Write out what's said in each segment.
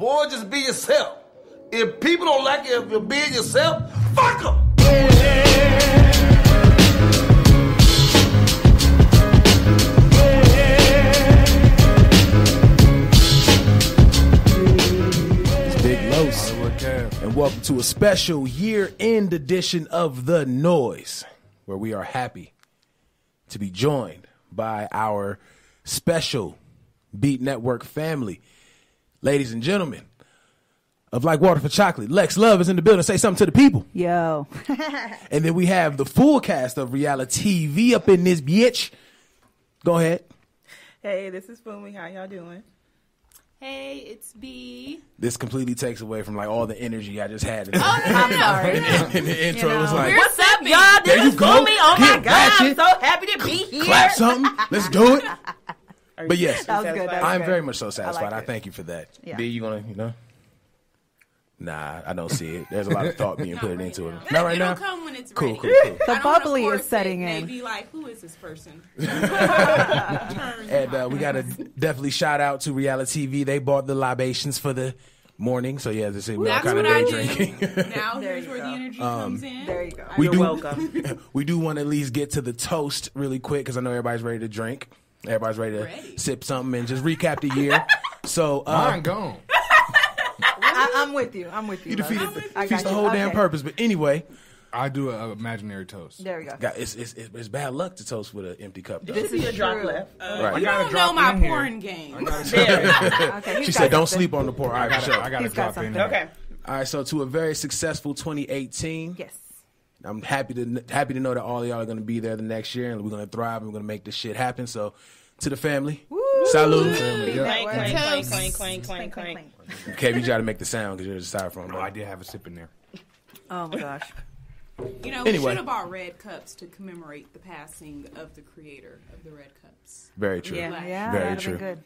boy, just be yourself. If people don't like you if you're being yourself, fuck them. It's Big Los, and welcome to a special year-end edition of The Noize, where we are happy to be joined by our special Beat Network family. Ladies and gentlemen, of Like Water for Chocolate, Lex Love is in the building. Say something to the people. Yo. And then we have the full cast of reality TV up in this bitch. Go ahead. Hey, this is Fumi. How y'all doing? Hey, it's B. This completely takes away from like all the energy I just had. I'm sorry. In the intro, You know, it's like, What's up, y'all? There This you is go. Fumi. Oh my Get God, I'm ratchet. so happy to be here. clap something. Let's do it. But yes, That was good. That was I'm good. very much so satisfied. I it. thank you for that. Yeah. B, you gonna, Nah, I don't see it. There's a lot of thought being put into it. Not right now. It'll come when it's Cool, ready. cool, cool. The I don't bubbly wanna is force setting it, in. They be like, who is this person? And we gotta definitely shout out to reality TV. They bought the libations for the morning. So yeah, they we all That's kind of what I day do. drinking. Now There here's you where go. the energy comes in. There you go. We You're do, welcome. we do want to at least get to the toast really quick because I know everybody's ready to drink. Everybody's ready to sip something and just recap the year. So Mine gone. I'm with you. I'm with you. you love. defeated I defeats got the you. whole damn Okay. purpose. But anyway, I do an imaginary toast. There we go. God, it's bad luck to toast with an empty cup. Though. This is your drop left. Right. You don't know my porn game. Okay, She said, "Don't sleep on the poor." All right, for sure. I got to He's got drop in something. here. Okay. All right, so to a very successful 2018. Yes. I'm happy to know that all of y'all are going to be there the next year, and we're going to thrive, and we're going to make this shit happen. So, to the family, salute. Beat Clank, Network. clank, clank, Toast. clank, clank, clank, clank. Kev, you try to make the sound because you're the styrofoam. No, I did have a sip in there. Oh my gosh. You know, Anyway. we should have bought red cups to commemorate the passing of the creator of the red cups. Very true. Yeah. Yeah, Very that'd true. be good.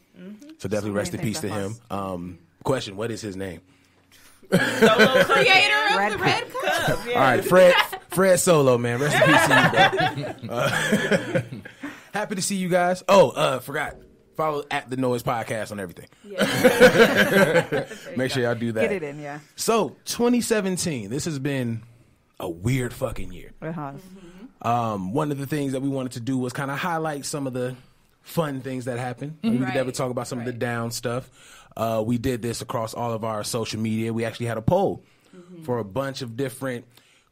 So definitely rest in many peace to things him. Question: what is his name? Solo Creator of Red the cup. red cup. cup. All right, Fred Solo, man. Rest in peace to you, bro. Happy to see you guys. Oh, forgot. Follow at the Noize Podcast on everything. Make sure y'all do that. Get it in, yeah. So, 2017. This has been a weird fucking year. It has. One of the things that we wanted to do was kind of highlight some of the fun things that happened. We could Right. definitely talk about some of the down stuff. We did this across all of our social media. We actually had a poll for a bunch of different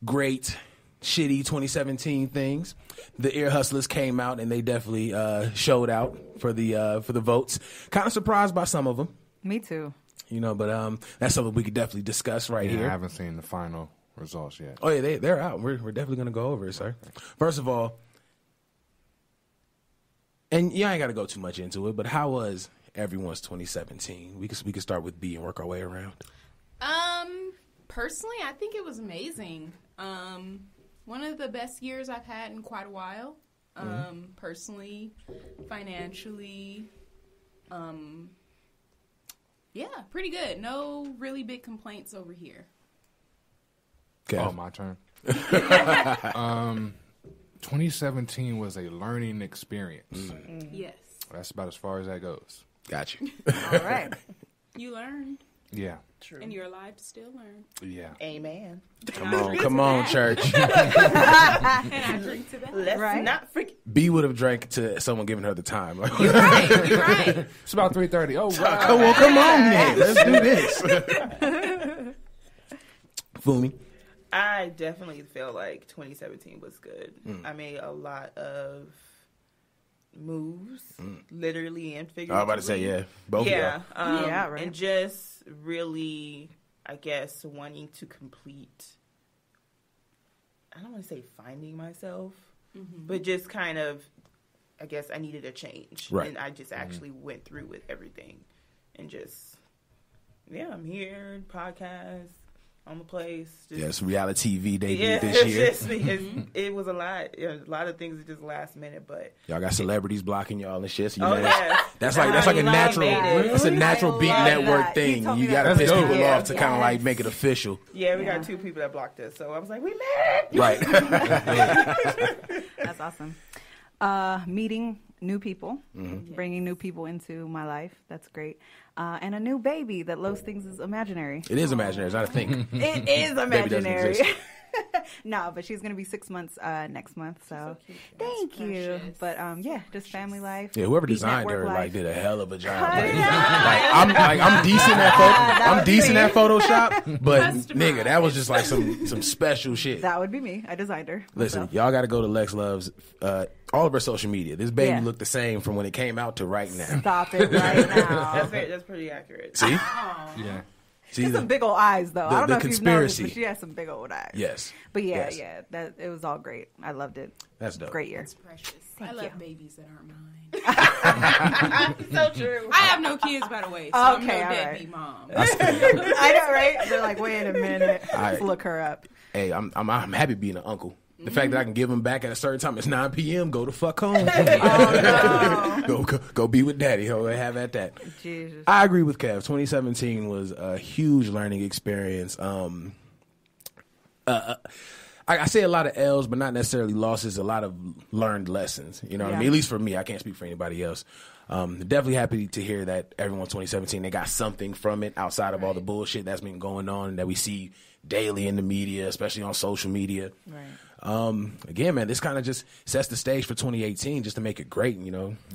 great, shitty 2017 things. The Ear Hustlers came out and they definitely showed out for the votes. Kind of surprised by some of them, Me too. but that's something we could definitely discuss right Yeah, here. I haven't seen the final results yet. Oh yeah, they're out. We're definitely gonna go over it, sir. First of all, and yeah, I ain't gotta go too much into it, but how was everyone's 2017? We could start with B and work our way around. Personally, I think it was amazing. One of the best years I've had in quite a while. Personally, financially, yeah, pretty good. No really big complaints over here. Okay. Oh, my turn. 2017 was a learning experience. Yes. That's about as far as that goes. Got you. All right. You learned, Yeah. True. and you're alive to still learn. Yeah. Amen. Come on, church. And I drink to that. Let's Right. not forget. B would have drank to someone giving her the time. Like, You're right. It's about 3:30. Oh, wow. come on, man. Let's do this. Fumi. I definitely feel like 2017 was good. I made a lot of moves, literally and figuratively. I was about to say, yeah. Both of Yeah, y'all. Yeah, right. And just really, I guess, wanting to complete. I don't want to say finding myself, but just kind of, I guess I needed a change, Right. and I just actually went through with everything, and just, yeah, I'm here, podcast, on the place. Just, Yes, reality TV debuted yeah, this year. it was a lot. A lot of things are just last minute, but Y'all got celebrities blocking y'all and shit. So you oh managed- yeah, That's like a I love natural. it. That's a natural I Beat love Network that. thing. You told You me gotta that piss before. people Yeah. off to kind of like make it official, Yeah, we Yeah. got 2 people that blocked us, so I was like, we mad. right? That's awesome. Meeting new people, bringing new people into my life. That's great. and a new baby that Los thinks is imaginary. It is imaginary. It's not a thing. It is Baby doesn't imaginary. exist. No, but she's gonna be 6 months next month. So thank you. precious. But yeah, just family life. Yeah, whoever beating that designed her work like life. did a hell of a job. I Like, know. I'm decent at That I'm would be decent me. at Photoshop, but Customized. nigga, that was just like some special shit. That would be me. I designed her. Listen, myself. y'all got to go to Lex Love's all of her social media. This baby Yeah. looked the same from when it came out to right now. Stop it right now. That's pretty accurate. See, Yeah. see She has the- some big old eyes, though. the- I don't the know if you've noticed, conspiracy. but she has some big old eyes. yes, But yeah, Yes. yeah, that it was all great. I loved it. that's dope. Great year. It's precious. Thank I love you. babies that aren't mine. So true. I have no kids, by the way, so I'm no Okay, all deadbeat mom. I know, right? They're like, wait a minute. right. Let's look her up. Hey, I'm happy being an uncle. The fact that I can give him back at a certain time, it's 9 p.m. Go the fuck home. go be with daddy. Ho, have at that. Jesus. I agree with Kev. 2017 was a huge learning experience. I say a lot of L's, but not necessarily losses. A lot of learned lessons. You know what I Yeah. mean? At least for me, I can't speak for anybody else. Definitely happy to hear that everyone 2017 they got something from it outside of all the bullshit that's been going on that we see daily in the media, especially on social media. Right. Again, man, this kind of just sets the stage for 2018 just to make it great,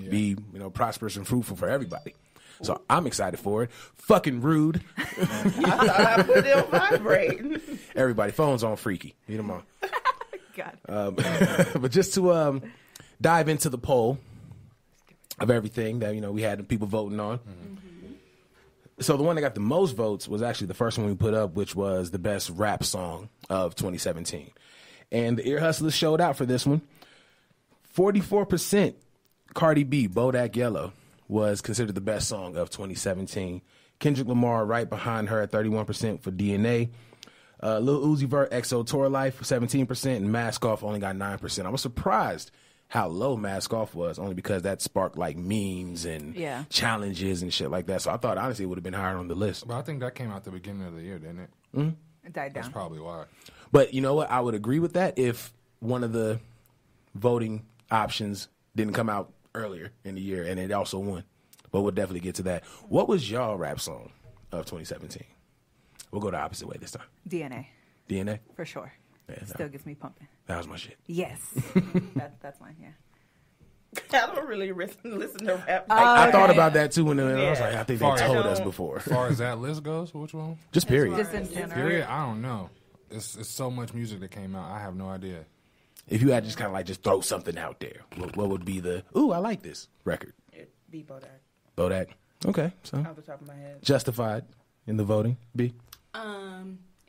be, prosperous and fruitful for everybody. So I'm excited for it. Fucking rude. I thought I put it on vibrate. Everybody, phones on freaky. Leave them on. God. But just to dive into the poll of everything that, we had people voting on. So the one that got the most votes was actually the first one we put up, which was the best rap song of 2017. And the Ear Hustlers showed out for this one. 44% Cardi B, Bodak Yellow, was considered the best song of 2017. Kendrick Lamar right behind her at 31% for DNA. Lil Uzi Vert, XO Tour Life, 17%, and Mask Off only got 9%. I was surprised how low Mask Off was, only because that sparked like memes and challenges and shit like that. So I thought honestly it would have been higher on the list. But I think that came out the beginning of the year, didn't it? It died That's down. probably why. But you know what? I would agree with that if one of the voting options didn't come out earlier in the year and it also won. But we'll definitely get to that. What was y'all rap song of 2017? We'll go the opposite way this time. DNA, DNA? for sure. Yeah, Still gets me pumping. that was my shit. Yes. that's mine, yeah. I don't really listen to rap. I thought Okay. about that too, and I was like, I think they Far- told I us don't- before. As far as that list goes, which one? Just period. Just in general. Period? I don't know. It's so much music that came out. I have no idea. If you had to just kind of like just throw something out there, what would be the, ooh, I like this record? It'd be Bodak Bodak. Okay, so off the top of my head. justified in the voting. B.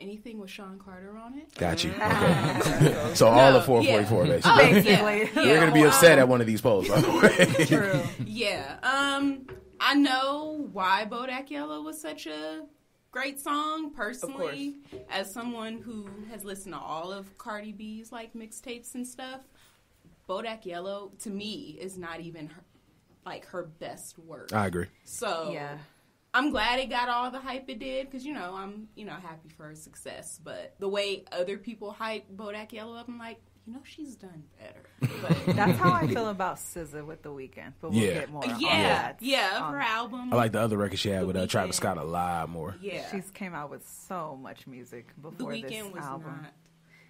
Anything with Sean Carter on it? Got you. Okay. So all of 444, basically. Oh, Basically. You're going to be upset at one of these polls, by the way. True. Yeah. I know why Bodak Yellow was such a great song personally, as someone who has listened to all of Cardi B's like mixtapes and stuff. Bodak Yellow to me is not even her best work. I agree. So Yeah. I'm glad it got all the hype it did because I'm happy for her success. But the way other people hype Bodak Yellow up, I'm like, she's done better. But That's how I feel about SZA with The Weeknd, but we'll Yeah. get more on yeah, that. yeah, her album. I like the other record she had The with Travis Weeknd. Scott a lot more. Yeah, She's came out with so much music The before this Weeknd was album. not.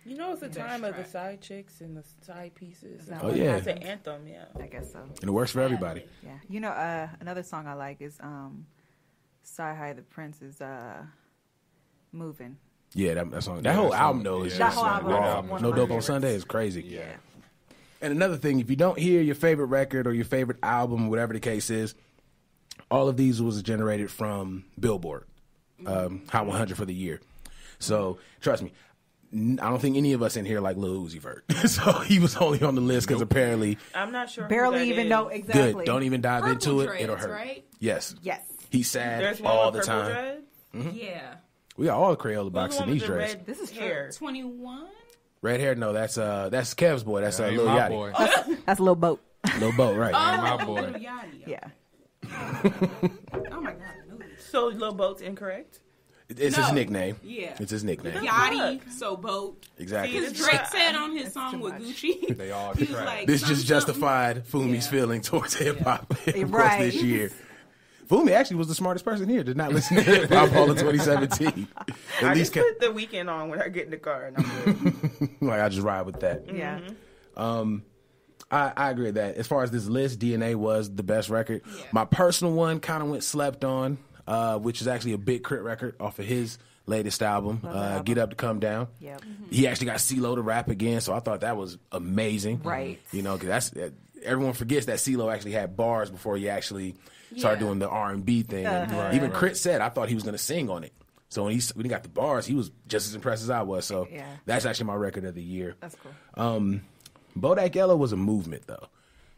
You know, it's the Best time of the track. side chicks and the side pieces. that Oh, what yeah. It's an anthem, yeah. I guess so. And it works for everybody. Yeah. Another song I like is Sci-Hi the Prince is Moving. Yeah, that song. That Yeah, whole that album, song- though, is yeah, just that whole album raw. is one No of my Dope on favorites. Sunday is crazy. Yeah. And another thing, if you don't hear your favorite record or your favorite album, whatever the case is, all of these was generated from Billboard, Hot 100 for the year. So trust me, I don't think any of us in here like Lil Uzi Vert. So he was only on the list because apparently, I'm not sure. who Barely that even is. know exactly. good. Don't even dive Purple into it. Dreads, It'll hurt. right? Yes. Yes. He's sad There's one all with the purple time. dreads? Yeah, We got all the Crayola Who's boxes the in one these with the dreads. red This is true. hair? 21. Red hair, no, that's Kev's boy. That's That ain't Lil my Yachty. boy. That's Lil Boat. Lil Bo, right? my boy. Little Yachty. Yeah. Oh my God. I knew this. So Lil Boat's incorrect? It's his No. nickname. Yeah. It's his nickname. Yachty, so boat. Exactly. Because See, Drake It's said on his too song with much. Gucci, They all he was trash. like, This just something, justified Fumi's Yeah. feeling towards hip hop, of course, Right. this year. Fumi actually was the smartest person here. Did not listen to hip hop all of 2017. I just put the weekend on when I get in the car and I'm good. Like I just ride with that. Yeah. I agree with that. As far as this list, DNA was the best record. Yeah. My personal one kind of went slept on, which is actually a Big Crit record off of his latest album, Get Up to Come Down. Yep. He actually got CeeLo to rap again, so I thought that was amazing. Right. You know, because everyone forgets that CeeLo actually had bars before he actually started doing the R&B thing. And even Crit said, I thought he was going to sing on it. So when he got the bars, he was just as impressed as I was. So that's actually my record of the year. That's cool. Bodak Yellow was a movement, though.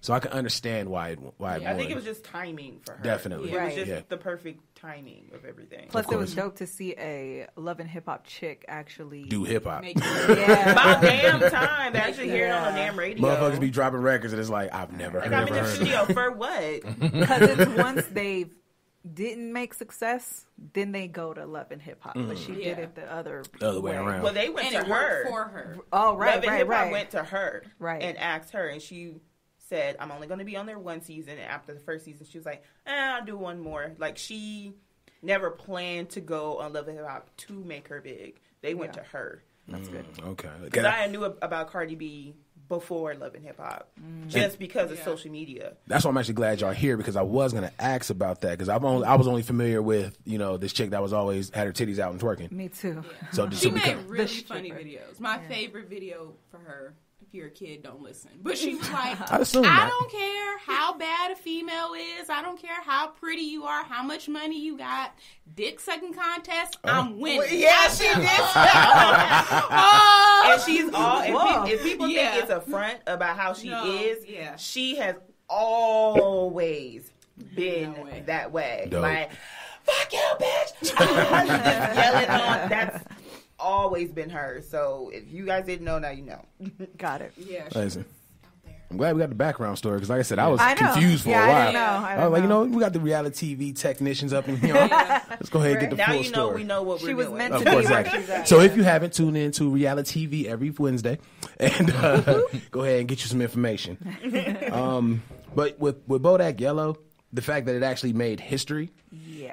So I can understand why it won. I think it was just timing for her. Definitely. It was just the perfect timing of everything. Plus, it was dope to see a Love and Hip Hop chick actually do hip hop. Yeah. About damn time to actually hear it on the damn radio. Motherfuckers be dropping records and it's like, I've never heard of I'm in the studio for what? Because it's once they didn't make success, then they go to Love and Hip Hop. But she did it the other way around. Well, they went And to it her. worked for her. Oh, right, Love and right, Hip Hop right. went to her Right. and asked her, and she said, I'm only going to be on there one season. And after the first season, she was like, I'll do one more. Like, she never planned to go on Love and Hip Hop to make her big. They went to her. That's good. Okay. Because I knew about Cardi B before Love and Hip Hop, just because of social media. That's why I'm actually glad y'all here, because I was gonna ask about that, because I was only familiar with this chick that was always had her titties out and twerking. Me too. So She made really funny videos. My favorite video for her, if you're a kid, don't listen. But she was like, I don't care how bad a female is. I don't care how pretty you are, how much money you got. Dick sucking contest, I'm winning. Well, yeah, she did. And she's all. If people think it's a front about how she is, she has always been that way. Dope. Like, fuck you, bitch. Yelling on. That's always been her. So if you guys didn't know, now you know. Got it. Yeah, Listen, I'm glad we got the background story, because like I said, I was I know. confused for a I while. didn't know. I was like, we got the reality TV technicians up in here. Let's go ahead and get the Now full you know story. we know what we're She was doing. meant Of to course, be where exactly. she's at. So if you haven't tuned in to reality TV every Wednesday, and go ahead and get you some information. But with Bodak Yellow, the fact that it actually made history,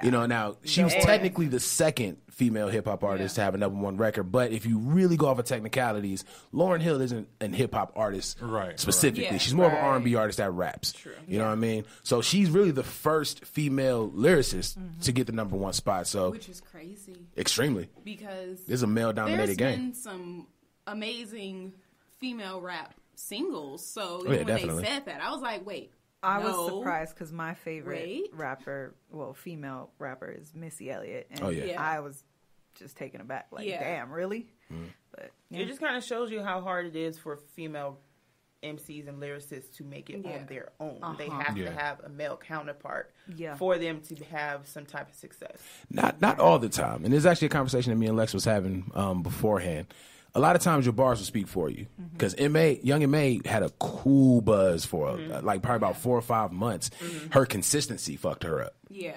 now she was technically the second female hip hop artist to have a #1 record. But if you really go off of technicalities, Lauryn Hill isn't a hip hop artist specifically. Yeah. She's more of an R&B artist that raps. True. You know what I mean? So she's really the first female lyricist to get the #1 spot. So which is crazy. Extremely. Because it's a male-dominated game. There's been some amazing female rap singles. So when they said that, I was like, wait. I was surprised because my favorite rapper, female rapper is Missy Elliott. And yeah. I was just taken aback. Like, damn, really? But it just kind of shows you how hard it is for female MCs and lyricists to make it on their own. They have to have a male counterpart for them to have some type of success. Not all the time. And there's actually a conversation that me and Lex was having beforehand. A lot of times your bars will speak for you, because Young M.A. had a cool buzz for like probably about 4 or 5 months. Her consistency fucked her up. Yeah,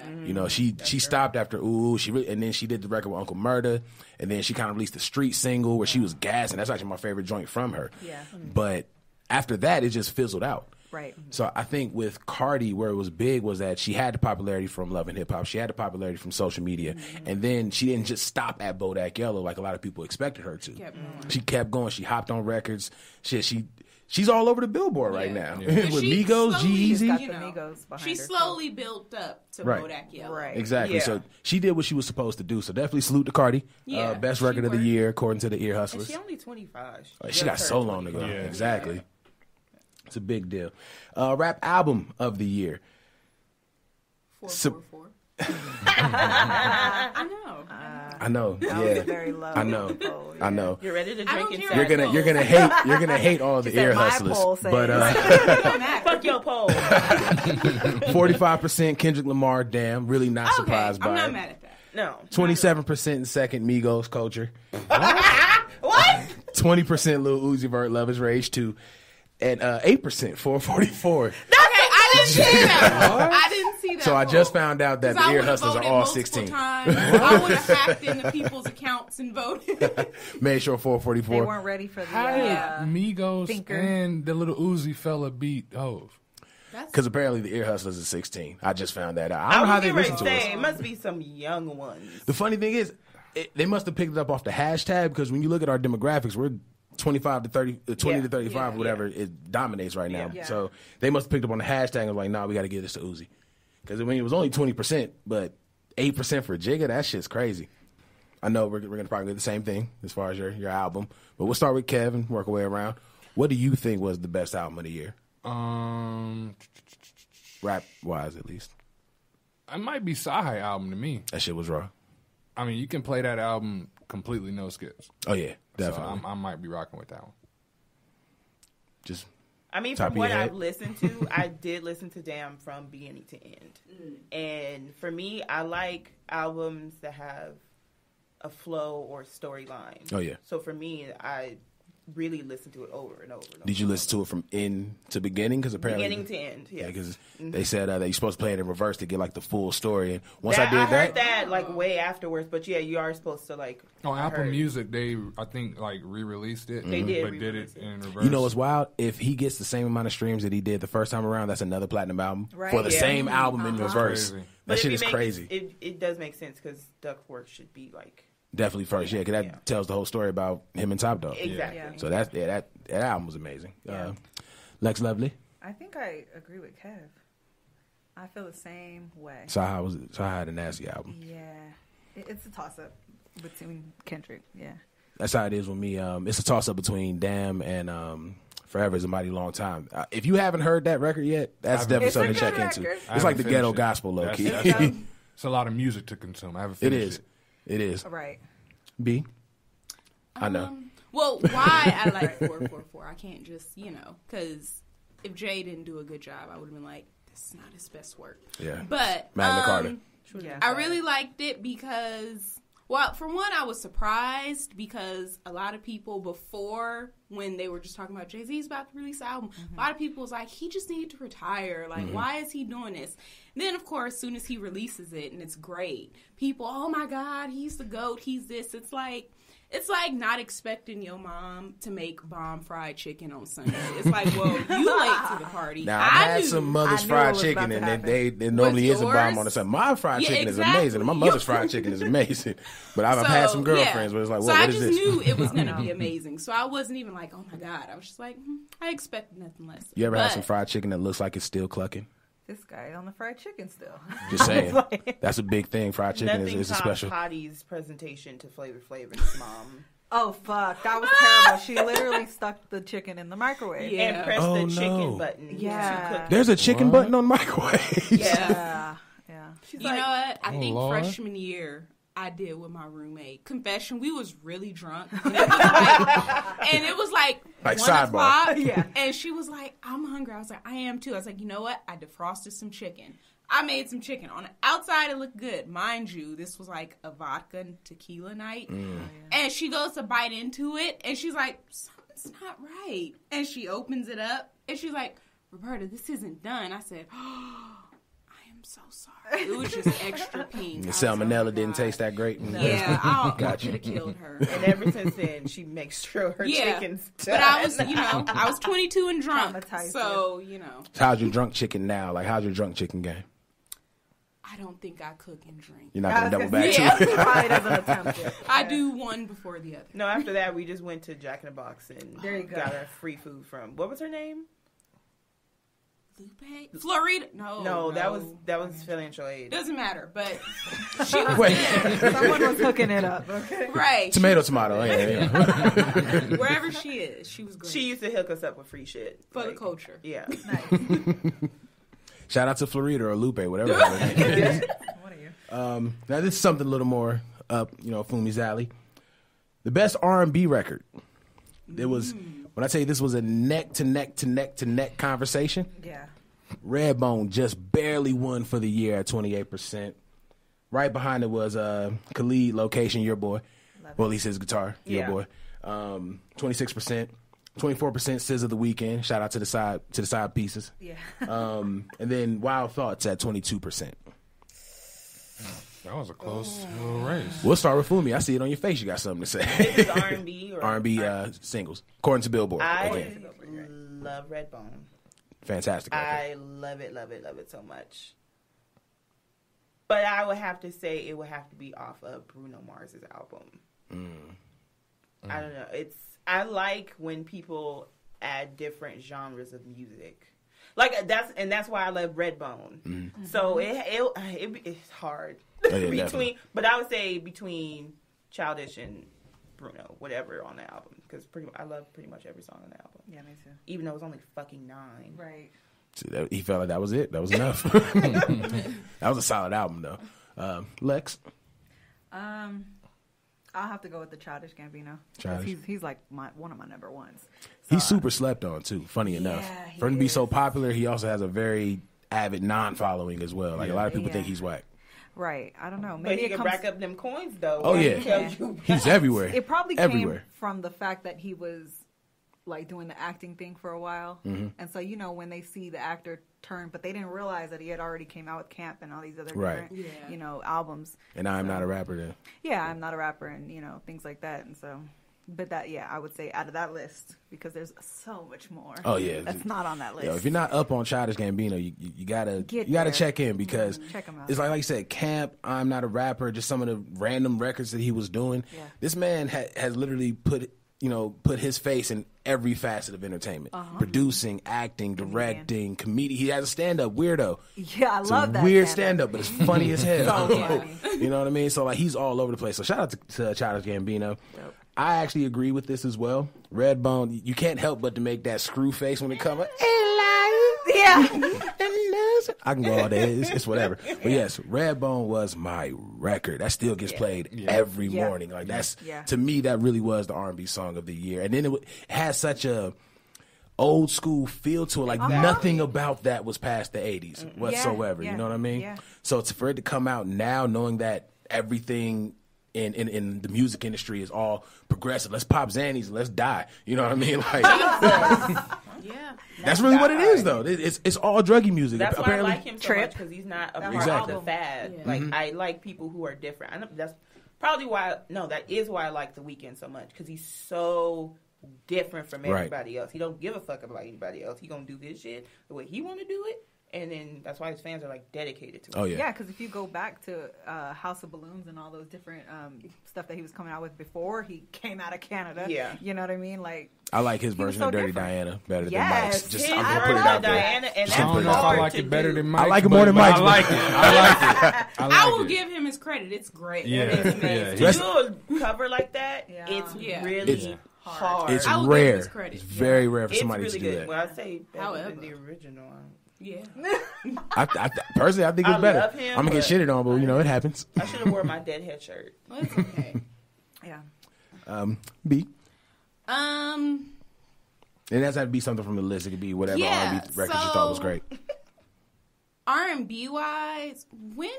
she stopped after and then she did the record with Uncle Murda, and then she kind of released the Street single where she was gassing. That's actually my favorite joint from her. Yeah, but after that it just fizzled out. Right. So I think with Cardi, where it was big was that she had the popularity from Love and Hip Hop. She had the popularity from social media. And then she didn't just stop at Bodak Yellow like a lot of people expected her to. She kept going. She hopped on records. She's all over the Billboard right now. With Migos, G-Eazy. She slowly built up to Bodak Yellow. Right. Exactly. Yeah. So she did what she was supposed to do. So definitely salute to Cardi. Best record of the year, according to the Ear Hustlers. And she only 25. She got so long to go. Yeah. Exactly. It's a big deal. Rap album of the year. 444. I know. Yeah. Very low. I know. I know. You're ready to drink and You're gonna hate all the Ear Hustlers. But fuck your poll. 45% Kendrick Lamar. Damn, really not surprised by it. I'm not mad at that. No. 27% in second, Migos, Culture. What? 20% Lil Uzi Vert, Love Is Rage 2. And 8% 444. I didn't see that. I didn't see that. So I just found out that the Ear Hustlers are all 16. I would have hacked into people's accounts and voted. Made sure 444. They weren't ready for the How did Migos thinker. and the little Uzi fella beat Hov? Because apparently the Ear Hustlers is 16. I just found that out. I don't know how they listen to us. It must be some young ones. The funny thing is, they must have picked it up off the hashtag, because when you look at our demographics, we're 25 to 30, 20 to 35, or whatever, it dominates right now. Yeah. So they must have picked up on the hashtag and was like, nah, we got to give this to Uzi. Because I mean, it was only 20%, but 8% for Jigga, that shit's crazy. I know we're going to probably do the same thing as far as your album, but we'll start with Kevin, work our way around. What do you think was the best album of the year? Rap-wise, at least. It might be Sahai album to me. That shit was raw. I mean, you can play that album completely no skips. Oh, yeah, definitely. So I might be rocking with that one. Just... I mean, from what I've listened to, I did listen to Damn from beginning to end. And for me, I like albums that have a flow or storyline. Oh, yeah. So for me, I really listen to it over and over and over. Did you listen to it from end to beginning? Because apparently... Beginning to end, yes. Yeah, because they said that you're supposed to play it in reverse to get, like, the full story. And once I heard that, like, way afterwards. But, yeah, you are supposed to, like... On Apple Music, they, I think, like, re-released it. They did but did it in reverse. You know what's wild? If he gets the same amount of streams that he did the first time around, that's another platinum album. Right. For the same album in reverse. Crazy. That shit is crazy. It does make sense, because Duckworth should be, like... Definitely first, yeah, because that tells the whole story about him and Top Dog. Exactly. Yeah. So that album was amazing. Lex Lovely. I think I agree with Kev. I feel the same way. Sahai had a nasty album. Yeah, it's a toss up between Kendrick. Yeah, that's how it is with me. It's a toss up between Damn and Forever Is a Mighty Long Time. If you haven't heard that record yet, that's definitely something to check into. It's like the ghetto gospel, low key. It's a lot of music to consume. I haven't finished it. It is. Right. B. I know. Well, why I like 444, I can't just, because if Jay didn't do a good job, I would have been like, this is not his best work. Yeah. But Magna Carta. I really liked it because, well, for one, I was surprised because a lot of people before, when they were just talking about Jay-Z's about to release an album, a lot of people was like, he just needed to retire. Like, why is he doing this? And then, of course, as soon as he releases it and it's great, people, oh my God, he's the GOAT, he's this. It's like not expecting your mom to make bomb fried chicken on Sunday. It's like, well, you late to the party. Now, I've had some mother's fried chicken, and there normally is a bomb on the Sunday. My fried chicken is amazing, and my mother's fried chicken is amazing. But I've had some girlfriends where it's like, what is this? So I just knew it was going to be amazing. So I wasn't even like, oh my God. I was just like, I expected nothing less. You ever had some fried chicken that looks like it's still clucking? This guy on the fried chicken still. Just saying. That's a big thing. Fried chicken is a special. Hottie's presentation to Flavor Flav's mom. Oh, fuck. That was terrible. She literally stuck the chicken in the microwave. Yeah. And pressed the chicken button. Yeah. There's a chicken button on the microwave. Yeah. You know what? I think freshman year, I did with my roommate. Confession, we was really drunk. And it was like 1 sidebar. o'clock. Yeah. And she was like, I'm hungry. I was like, I am too. I was like, you know what? I defrosted some chicken. I made some chicken. On the outside, it looked good. Mind you, this was like a vodka and tequila night. And she goes to bite into it, and she's like, something's not right. And she opens it up, and she's like, Roberta, this isn't done. I said, so sorry. It was just extra pink. The salmonella didn't taste that great. Yeah, I could have killed her. And ever since then, she makes sure her chicken's done. But I was 22 and drunk, so How's your drunk chicken now? Like, how's your drunk chicken game? I don't think I cook and drink. You're not gonna double back to it. Probably doesn't attempt it. I do one before the other. No, after that, we just went to Jack in the Box and got our free food from what was her name? Lupe? Florida? No, that was financial aid. Doesn't matter, but she was there. Someone was hooking it up. Okay. Right. Tomato. Yeah. Wherever she is, she was great. She used to hook us up with free shit for the culture. Yeah. Nice. Shout out to Florida or Lupe, whatever her name is. What are you? Now this is something a little more up, Fumi's alley. The best R&B record. There was. When I tell you this was a neck to neck conversation, Redbone just barely won for the year at 28%. Right behind it was Khalid, Location, Your Boy. Well, at least his guitar, Your Boy. 26%, 24% SZA The Weeknd. Shout out to the side pieces. Yeah. And then Wild Thoughts at 22%. That was a close little race. We'll start with Fumi. I see it on your face. You got something to say. This is R&B or R&B singles, according to Billboard. I love Redbone. Fantastic record. I love it so much. But I would have to say it would have to be off of Bruno Mars's album. I don't know. I like when people add different genres of music. Like that's why I love Redbone. So it's hard but I would say between Childish and Bruno, whatever on the album, because I love pretty much every song on the album. Yeah, me too. Even though it was only fucking 9. Right. See, he felt like that was it. That was enough. That was a solid album, though. Lex? I'll have to go with the Childish Gambino. Childish. He's like one of my number ones. So, He's super slept on, too, funny enough. For him to be so popular, he also has a very avid non-following as well. Like, a lot of people think he's whack. Right. I don't know. Maybe Maybe he can rack up them coins, though. Oh, yeah. He's everywhere. It probably everywhere. came from the fact that he was like doing the acting thing for a while. And so, when they see the actor turn, but they didn't realize that he had already came out with Camp and all these other different, albums. And I'm not a rapper then. Yeah, I'm not a rapper and, things like that. And so, but that, I would say out of that list, because there's so much more. Oh, yeah. That's not on that list. Yo, if you're not up on Childish Gambino, you gotta check in, because check him out. It's like you said, Camp, I'm not a rapper, just some of the random records that he was doing. Yeah. This man has literally put his face in every facet of entertainment. Producing, acting, directing, comedian. He has a stand-up, weirdo. Yeah, I love that. Weird stand-up, but it's funny as hell. So funny. You know what I mean? So, like, he's all over the place. So, shout out to Childish Gambino. Dope. I actually agree with this as well. Redbone, you can't help but to make that screw face when it comes up. Yeah. I can go all day. It's whatever. But yes, Redbone was my record. That still gets played every morning. Like to me, that really was the R&B song of the year. And then it has such a old school feel to it. Like nothing about that was past the 80s whatsoever. You know what I mean? Yeah. So for it to come out now, knowing that everything in the music industry is all progressive. Let's pop Xannies and let's die. You know what I mean? Like, that's really what it is, though. It's all druggy music. That's apparently. why I like him so much, because he's not a part of the fad. Yeah. Like I like people who are different. I know that's probably why. No, that is why I like The Weeknd so much, because he's so different from everybody else. He don't give a fuck about anybody else. He gonna do his shit the way he want to do it. And then that's why his fans are like dedicated to him. Oh yeah, yeah. Because if you go back to House of Balloons and all those different stuff that he was coming out with before he came out of Canada, you know what I mean? Like, I like his version of Dirty Diana better than Mike's. Just I'm gonna put it out Diana, there. And I don't know if I like it better than Mike's. I like it more than Mike's. I like it. I will give him his credit. It's great. Yeah, it's amazing. To do a cover like that, it's really hard. It's rare. It's very rare for somebody to do that. It's really good. Well, I say better than the original. Yeah. Personally, I think it's better. Love him, I'm gonna get shitted on, but it happens. I should have worn my Deadhead shirt. Well, it's okay. Yeah. B. And it doesn't have to be something from the list. It could be whatever R&B records you thought was great. R&B wise, when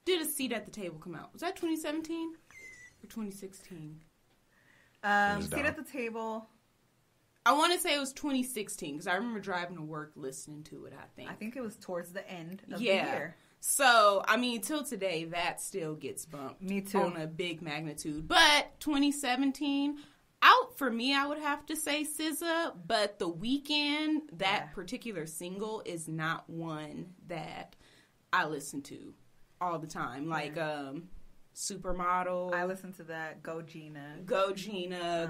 did A Seat at the Table come out? Was that 2017 or 2016? Seat at the Table. I want to say it was 2016 because I remember driving to work listening to it, I think it was towards the end of the year. So, I mean, till today, that still gets bumped. Me too. On a big magnitude. But 2017, out for me, I would have to say SZA. But The Weeknd, that particular single is not one that I listen to all the time. Like, Supermodel. I listened to that. Go Gina,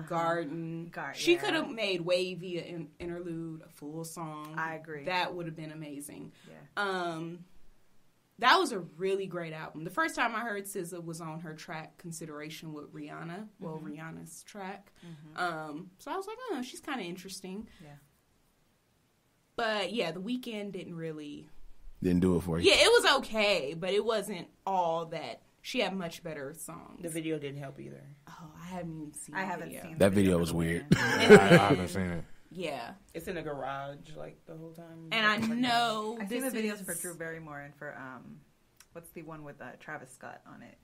Garden. She could have made Wavy an interlude, a full song. I agree. That would have been amazing. Yeah. That was a really great album. The first time I heard SZA was on her track Consideration with Rihanna. Well, Rihanna's track. So I was like, oh, she's kind of interesting. Yeah. But yeah, The Weeknd didn't do it for you. Yeah, it was okay, but it wasn't all that. She had much better songs. The video didn't help either. Oh, I haven't even seen seen that video was weird. I haven't seen it. Yeah. It's in a garage like the whole time. And I know I've seen the videos for Drew Barrymore and for what's the one with Travis Scott on it?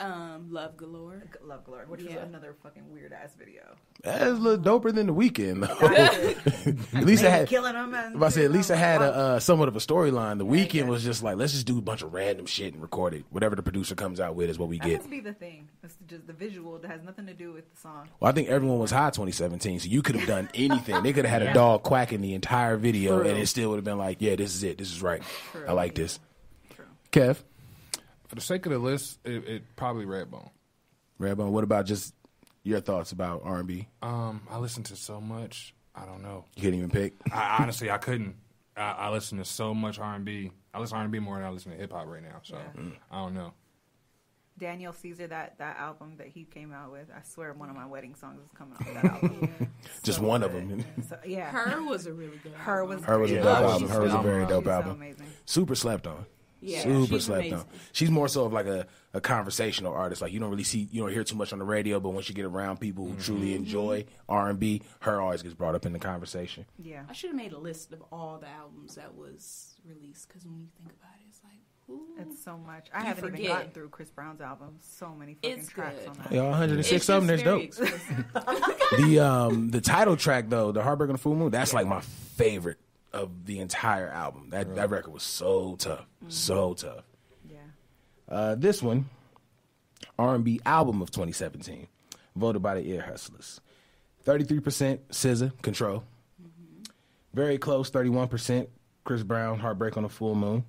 Love Galore. Love Galore, which is another fucking weird ass video. That's a little doper than The Weeknd, though. At least it had killing them. at least it had somewhat of a storyline. The Weeknd was just like, let's just do a bunch of random shit and record it. Whatever the producer comes out with is what we That get. must be the thing. It's just the visual that has nothing to do with the song. Well, I think everyone was high 2017, so you could have done anything. They could have had a dog quacking the entire video, and it still would have been like, yeah, this is it. This is right. True. I like this. True. Kev? For the sake of the list, it probably Redbone. Redbone, what about just your thoughts about R&B? I listen to so much. I don't know. You couldn't even pick? Honestly, I couldn't. I listen to so much R&B. I listen to R&B more than I listen to hip hop right now. So I don't know. Daniel Caesar, that album that he came out with, I swear one of my wedding songs is coming off of that album. Just one of them. So, yeah. Her was a really good Her album. was a dope album. Her was a very dope album. So amazing. Super slept on. Yeah, Super she's slept amazing. on. She's more so of like a conversational artist. Like you don't hear too much on the radio, but once you get around people who truly enjoy R&B, her always gets brought up in the conversation. Yeah. I should have made a list of all the albums that was released because when you think about it, it's like, ooh. It's so much. I haven't even forget. gotten through Chris Brown's album. So many fucking It's tracks good. on that. Yeah, 106 It's of them. just There's very dope. explicit. The title track though, the Heartbreak on the Full Moon, that's like my favorite of the entire album. That record was so tough, so tough. Yeah. This one, R&B album of 2017, voted by the Ear Hustlers. 33% SZA, Control. Very close, 31%. Chris Brown, Heartbreak on the Full Moon.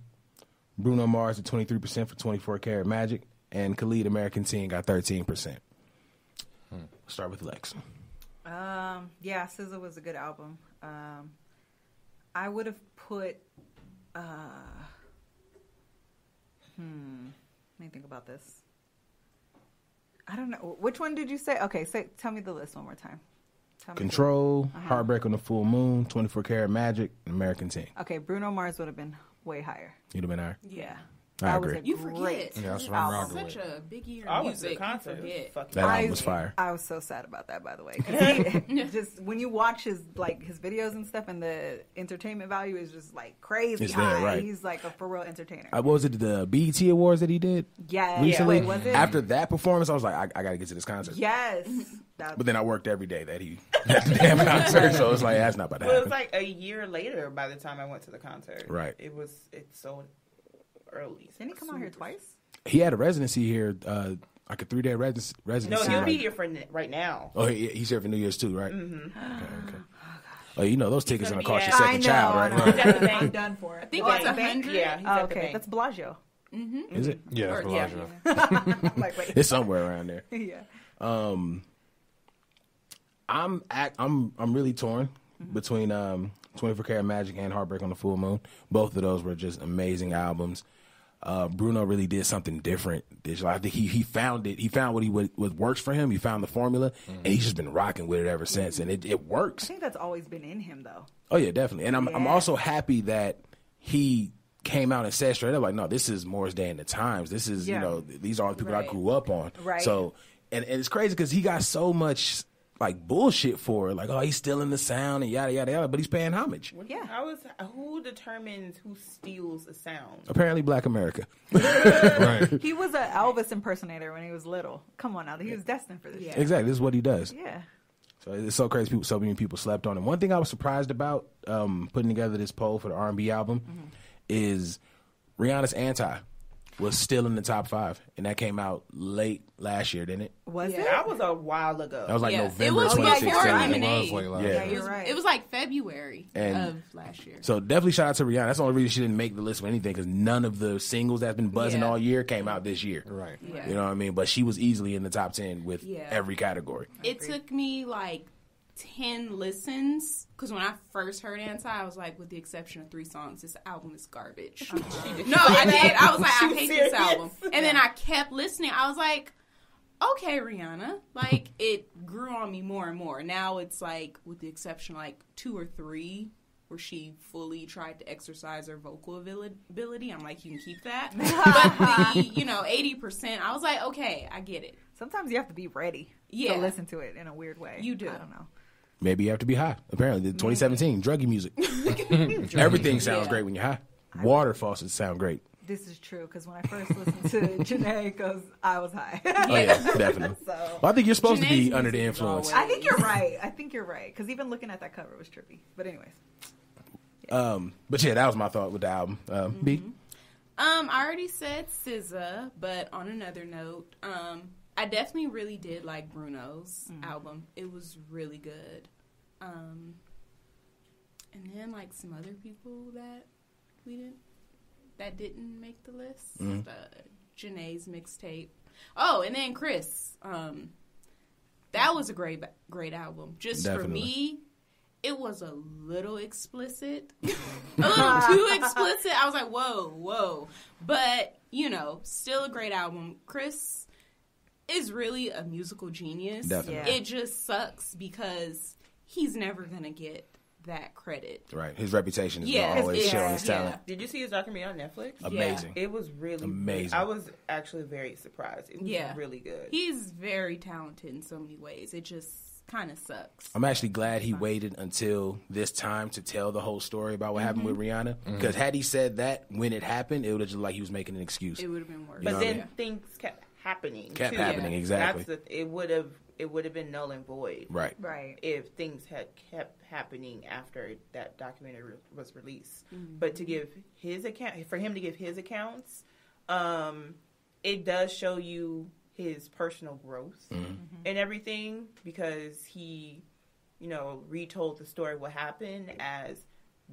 Bruno Mars at 23% for 24 Karat Magic. And Khalid, American Teen, got 13%. Start with Lex. Yeah, SZA was a good album. I would have put. Let me think about this. I don't know. Which one did you say? Okay, tell me the list one more time. Control, Heartbreak on the Full Moon, 24 Karat Magic, and American Teen. Okay, Bruno Mars would have been way higher. You'd have been higher. Yeah. I That was agree. a You great forget. Yeah, that's what album. I'm rocking with. Such a big year I of went to the music. You concert. It was forget. fucking That album was fire. I was so sad about that, by the way. 'Cause just when you watch his videos and stuff, and the entertainment value is just like crazy It's there, high. right. He's like a for real entertainer. What was it, the BET Awards that he did Yeah. recently? Wait, was it? After that performance, I was like, I got to get to this concert. Yes. But then I worked every day that he at the damn concert, so it's like, that's not about to Well, it happen. was like a year later by the time I went to the concert. Right. It's so early. Didn't he come out here twice? He had a residency here, like a 3-day residency. No, he'll be like- here for right now. Oh, he's here for New Year's too, right? Mm-hmm. Okay. Oh, you know those tickets gonna gonna cost be your at- second child, I right? know. He's at the I'm bank. done for it. I think Oh, it's the bank? 100. Yeah, he's Oh, at the okay, bank. that's Bellagio. Is it? Yeah, that's Or- Bellagio. Like, wait. It's somewhere around there. Yeah. I'm really torn between 24 Karat Magic and Heartbreak on the Full Moon. Both of those were just amazing albums. Bruno really did something different. I think he found it. He found what works for him. He found the formula, and he's just been rocking with it ever since. And it I works. think that's always been in him, though. Oh yeah, definitely. And I'm Yeah. also happy that he came out and said straight up, like, no, this is Moore's Day and the Times. This is, Yeah. these are the people I Right. grew up on. Right. So, and it's crazy because he got so much like bullshit for it. Like, oh, he's stealing the sound and yada yada yada, but he's paying homage. Yeah. Who determines who steals a sound? Apparently, Black America. Right. He was an Elvis impersonator when he was little. Come on now, he was destined for this. Yeah. shit. Exactly, this is what he does. Yeah. So it's so crazy. So many people slept on it. One thing I was surprised about putting together this poll for the R&B album is Rihanna's Anti was still in the top 5, and that came out late last year, didn't it? Was Yeah. it? That was a while ago. That was like Yeah. November It was 2016. before It Lemonade. was like Yeah. Yeah, you're right. It was like February And- of last year. So definitely shout out to Rihanna. That's the only reason she didn't make the list for anything, because none of the singles that's been buzzing Yeah. all year came out this year. Right. Yeah. You know what I mean? But she was easily in the top 10 with Yeah. every category. It took me like 10 listens because when I first heard Anti, I was like, with the exception of 3 songs, this album is garbage. No, I did. I was like, I hate this album. And then I kept listening. I was like, okay, Rihanna. Like, it grew on me more and more. Now it's like, with the exception of like 2 or 3 where she fully tried to exercise her vocal ability, I'm like, you can keep that. But the, 80%, I was like, okay, I get it. Sometimes you have to be ready Yeah. to listen to it in a weird way. You do. I don't know. Maybe you have to be high. Apparently, 2017, druggy music. Everything sounds Yeah. great when you're high. Water faucets sound great. this is true because when I first listened to Janae, because I was high. Oh yeah, definitely. So Well, I think you're supposed to be Janae's under the music is influence. always- I think you're right. Because even looking at that cover was trippy. But anyways, But yeah, that was my thought with the album. B. I already said SZA, but on another note, I definitely really did like Bruno's album. It was really good. And then like some other people that didn't make the list. Janae's mixtape. Oh, and then Chris. That was a great album. Just Definitely. for me, it was a little explicit. A little too explicit. I was like, whoa. But, still a great album. Chris is really a musical genius. Definitely. It just sucks because he's never going to get that credit. Right. His reputation is Yeah, always it's- showing his yeah. talent. Did you see his documentary on Netflix? Amazing. It was really Amazing. I was actually very surprised. It was really good. He's very talented in so many ways. It just kind of sucks. I'm actually glad he waited until this time to tell the whole story about what happened with Rihanna. Because had he said that when it happened, it would have just like he was making an excuse. It would have been worse. You know But what I then mean? things kept happening. Kept too. happening, exactly. It would have been null and void. Right. right. If things had kept happening after that documentary was released. But to give his account, for him to give his accounts, it does show you his personal growth and everything, because he, retold the story what happened as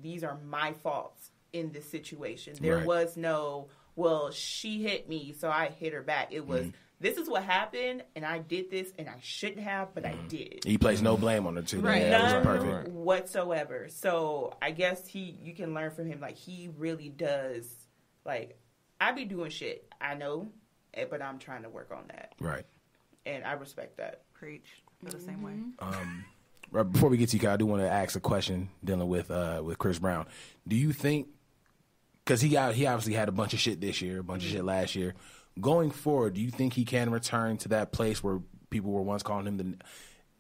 these are my faults in this situation. There Right. was no, well, she hit me, so I hit her back. It was, this is what happened, and I did this, and I shouldn't have, but I did. He placed no blame on her too. Right. Yeah, that was None perfect. whatsoever. So I guess you can learn from him. Like, he really does. Like, I be doing shit, I know, but I'm trying to work on that, Right. and I respect that. Preach. Feel the same way. Right, before we get to you, I do want to ask a question dealing with Chris Brown. Do you think, because he obviously had a bunch of shit this year, a bunch of shit last year, going forward, do you think he can return to that place where people were once calling him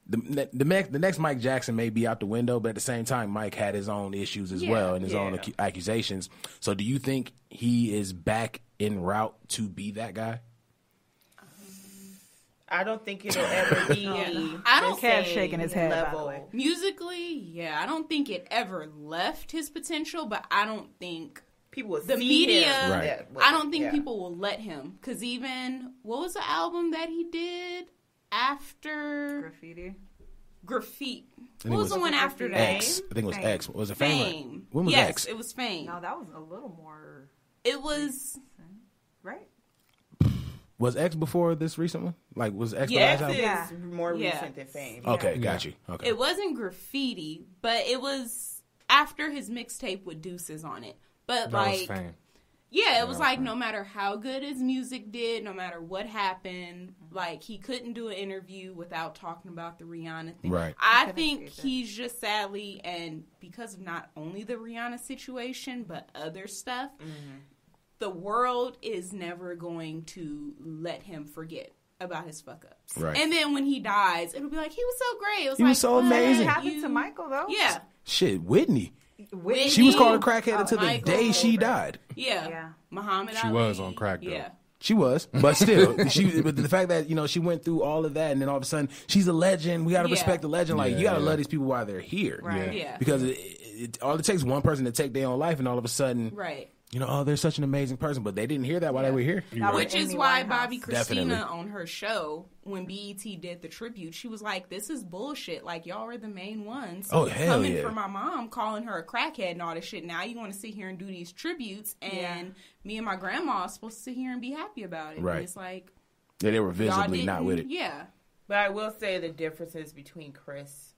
the next Mike Jackson may be out the window, but at the same time, Mike had his own issues as well and his own accusations. So do you think he is back en route to be that guy? I don't think it'll ever be. I don't the Kev same shaking his head, by the level. way. Musically, yeah, I don't think it ever left his potential, but I don't think People will the see media, him Right. that way. I don't think Yeah. people will let him. Because even, what was the album that he did after Graffiti. Graffiti? think What it was the was one after that? X. I think it was Fame. X. Was it Fame? Fame. When was yes, X? it was Fame. No, that was a little more It was, right. Was X before this recent one? Like, was X the Yeah, last X album? Yeah. is more Yeah. recent than Fame. Okay, got you. Okay. it wasn't Graffiti, but it was after his mixtape with Deuces on it. But That was like, Fame. yeah, it was Yeah, like okay. no matter how good his music did, no matter what happened, like he couldn't do an interview without talking about the Rihanna thing. Right. I couldn't think escape it. he's just sadly, and because of not only the Rihanna situation, but other stuff, the world is never going to let him forget about his fuck ups. Right. And then when he dies, it'll be like, he was so great. It was He like, was so what? amazing. It happened to Michael though. Yeah. Shit, Whitney. Whitney. She was called a crackhead until the Michael. day she died. Yeah. Yeah. Muhammad She Ali. was on crack, though. Yeah. She was, but still, but the fact that she went through all of that, and then all of a sudden she's a legend. We got to Yeah. respect the legend. Like you got to love these people while they're here, Right. Yeah. Because all it takes one person to take their own life, and all of a sudden, Right. oh, they're such an amazing person, but they didn't hear that while they were here. That was Which is Amy why Winehouse. Bobby Christina Definitely. on her show, when BET did the tribute, she was like, this is bullshit. Like, y'all are the main ones. Oh, you're hell coming yeah. for my mom, calling her a crackhead and all this shit. Now you want to sit here and do these tributes, and Yeah. me and my grandma are supposed to sit here and be happy about it. Right. And it's like, Yeah, they were y'all visibly not with it. didn't- Yeah. But I will say the differences between Chris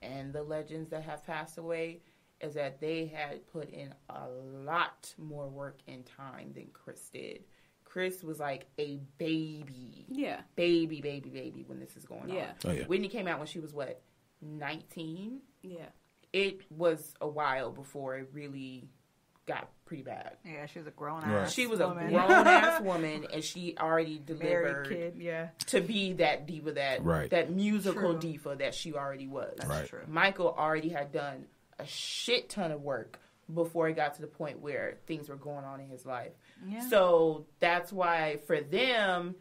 and the legends that have passed away is that they had put in a lot more work and time than Chris did. Chris was like a baby. Yeah. Baby when this is going Yeah. on. Oh, yeah. Whitney came out when she was, 19? Yeah. It was a while before it really got pretty bad. Yeah, she was a grown Right. ass. She was a woman. grown-ass woman, and she already married delivered kid. Yeah, to be that diva, Right. that musical True. diva that she already was. that's Right. true. Michael already had done a shit ton of work before it got to the point where things were going on in his life. Yeah. So that's why for them,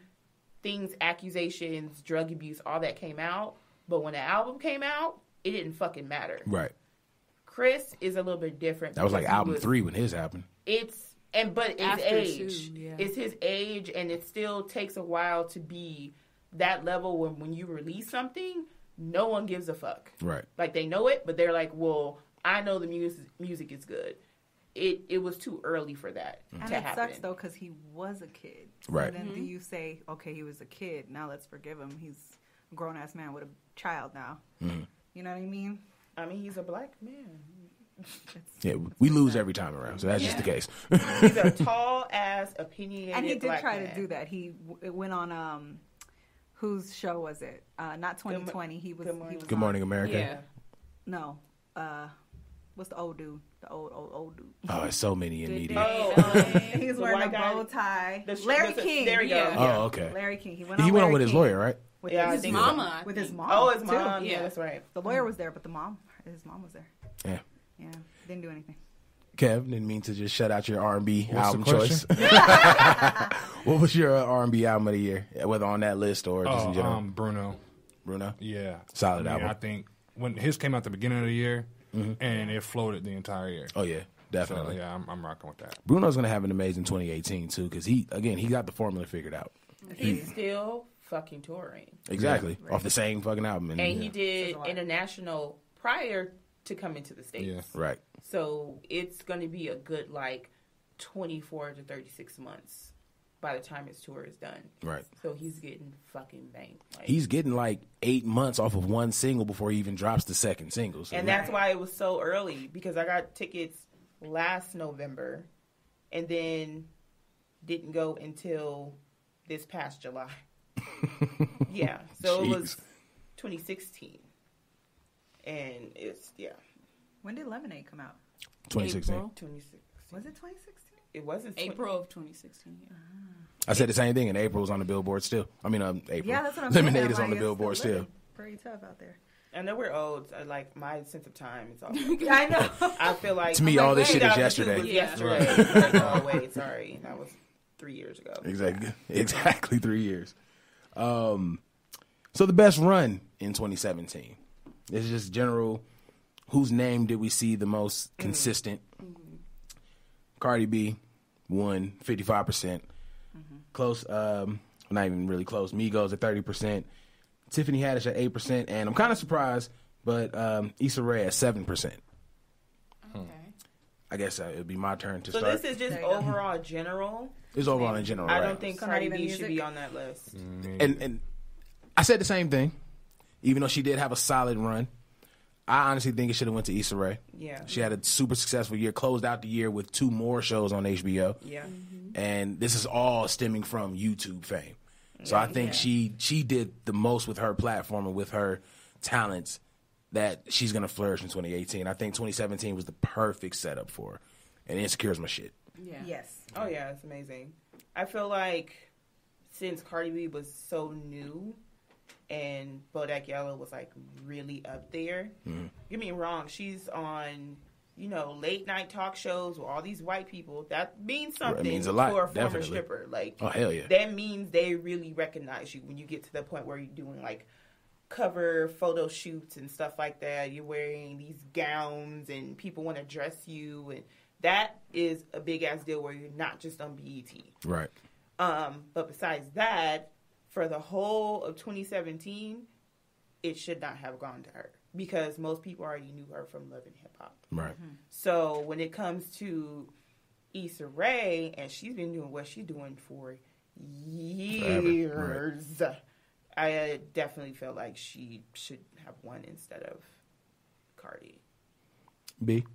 accusations, drug abuse, all that came out. But when the album came out, it didn't fucking matter. Right. Chris is a little bit different. That was like album 3 when his happened. But it's After age. too, yeah. It's his age, and it still takes a while to be that level when you release something, no one gives a fuck. Right. Like, they know it, but they're like, well, I know the music is good. It was too early for that And to it happen. sucks, though, because he was a kid. Right. And then do you say, okay, he was a kid, now let's forgive him. He's a grown-ass man with a child now. Mm-hmm. You know what I mean? I mean, he's a black man. Yeah, we lose every time around, so that's just the case. He's a tall-ass, opinionated And he did black try man. to do that. It went on, whose show was it? Not 2020. He was Good Morning America. Yeah. No. What's the old dude? The old dude. Oh, it's so many in media. He was The wearing a white guy- bow tie. the- Larry the- King. there you go. Yeah. Oh, okay. Larry King. He He went went Larry on with his King. lawyer, right? With Yeah, I his think mama. so. I With his think. mom. Oh, his too. mom. Yeah. Yeah, that's right. The lawyer was there, but his mom was there. Yeah. Yeah. Didn't do anything. Kev, didn't mean to just shut out your R&B What's album the choice. question? What was your R&B album of the year, whether on that list or just in general? Bruno. Bruno? Yeah. Solid I mean, album. I think when his came out at the beginning of the year, and it floated the entire year. Oh, yeah, So, definitely. yeah, I'm rocking with that. Bruno's going to have an amazing 2018, too, because he got the formula figured out. He's still fucking touring. Exactly. Off the same fucking album. And he did international prior to coming to the States. Yeah. Right. So it's going to be a good, 24 to 36 months by the time his tour is done. Right. So he's getting fucking banked. He's getting 8 months off of one single before he even drops the second single. So And that's why it was so early, because I got tickets last November and then didn't go until this past July. Yeah. So it was 2016. And it's, When did Lemonade come out? 2016. April. 2016. Was it 2016? It wasn't April of 2016. Yeah. I said the same thing, and April was on the Billboard still. I mean, April. Yeah, that's what I'm Lemonade saying. is on the It's Billboard still. Pretty tough out there. I know we're old. My sense of time is all. I know. I feel like To me, all this shit is 2002 was yesterday. yesterday. Like, oh wait, sorry, that was 3 years ago. Exactly 3 years. So the best run in 2017. It's just general. Whose name did we see the most consistent? Cardi B won 55%. Close, not even really close. Migos at 30%. Tiffany Haddish at 8%, and I'm kind of surprised, but Issa Rae at 7%. Okay. I guess it would be my turn to So start. this is just overall general. It's overall in general. I right? don't think So not Cardi even B music? should be on that list. And I said the same thing, even though she did have a solid run. I honestly think it should have went to Issa Rae. Yeah. She had a super successful year, closed out the year with 2 more shows on HBO. Yeah. And this is all stemming from YouTube fame. So I think she did the most with her platform and with her talents that she's going to flourish in 2018. I think 2017 was the perfect setup for her. And Insecure is my shit. Yeah. Yes. Oh yeah, it's amazing. I feel like since Cardi B was so new and Bodak Yellow was really up there. Get me wrong, she's on late night talk shows with all these white people. That means something means a lot, for a former definitely. stripper. Oh, hell yeah. That means they really recognize you when you get to the point where you're doing cover photo shoots and stuff like that. You're wearing these gowns and people want to dress you, and that is a big ass deal where you're not just on BET. Right. But besides that, for the whole of 2017, it should not have gone to her because most people already knew her from Love and Hip Hop. Right. So when it comes to Issa Rae, and she's been doing what she's doing for years, Right. I definitely feel like she should have won instead of Cardi. B?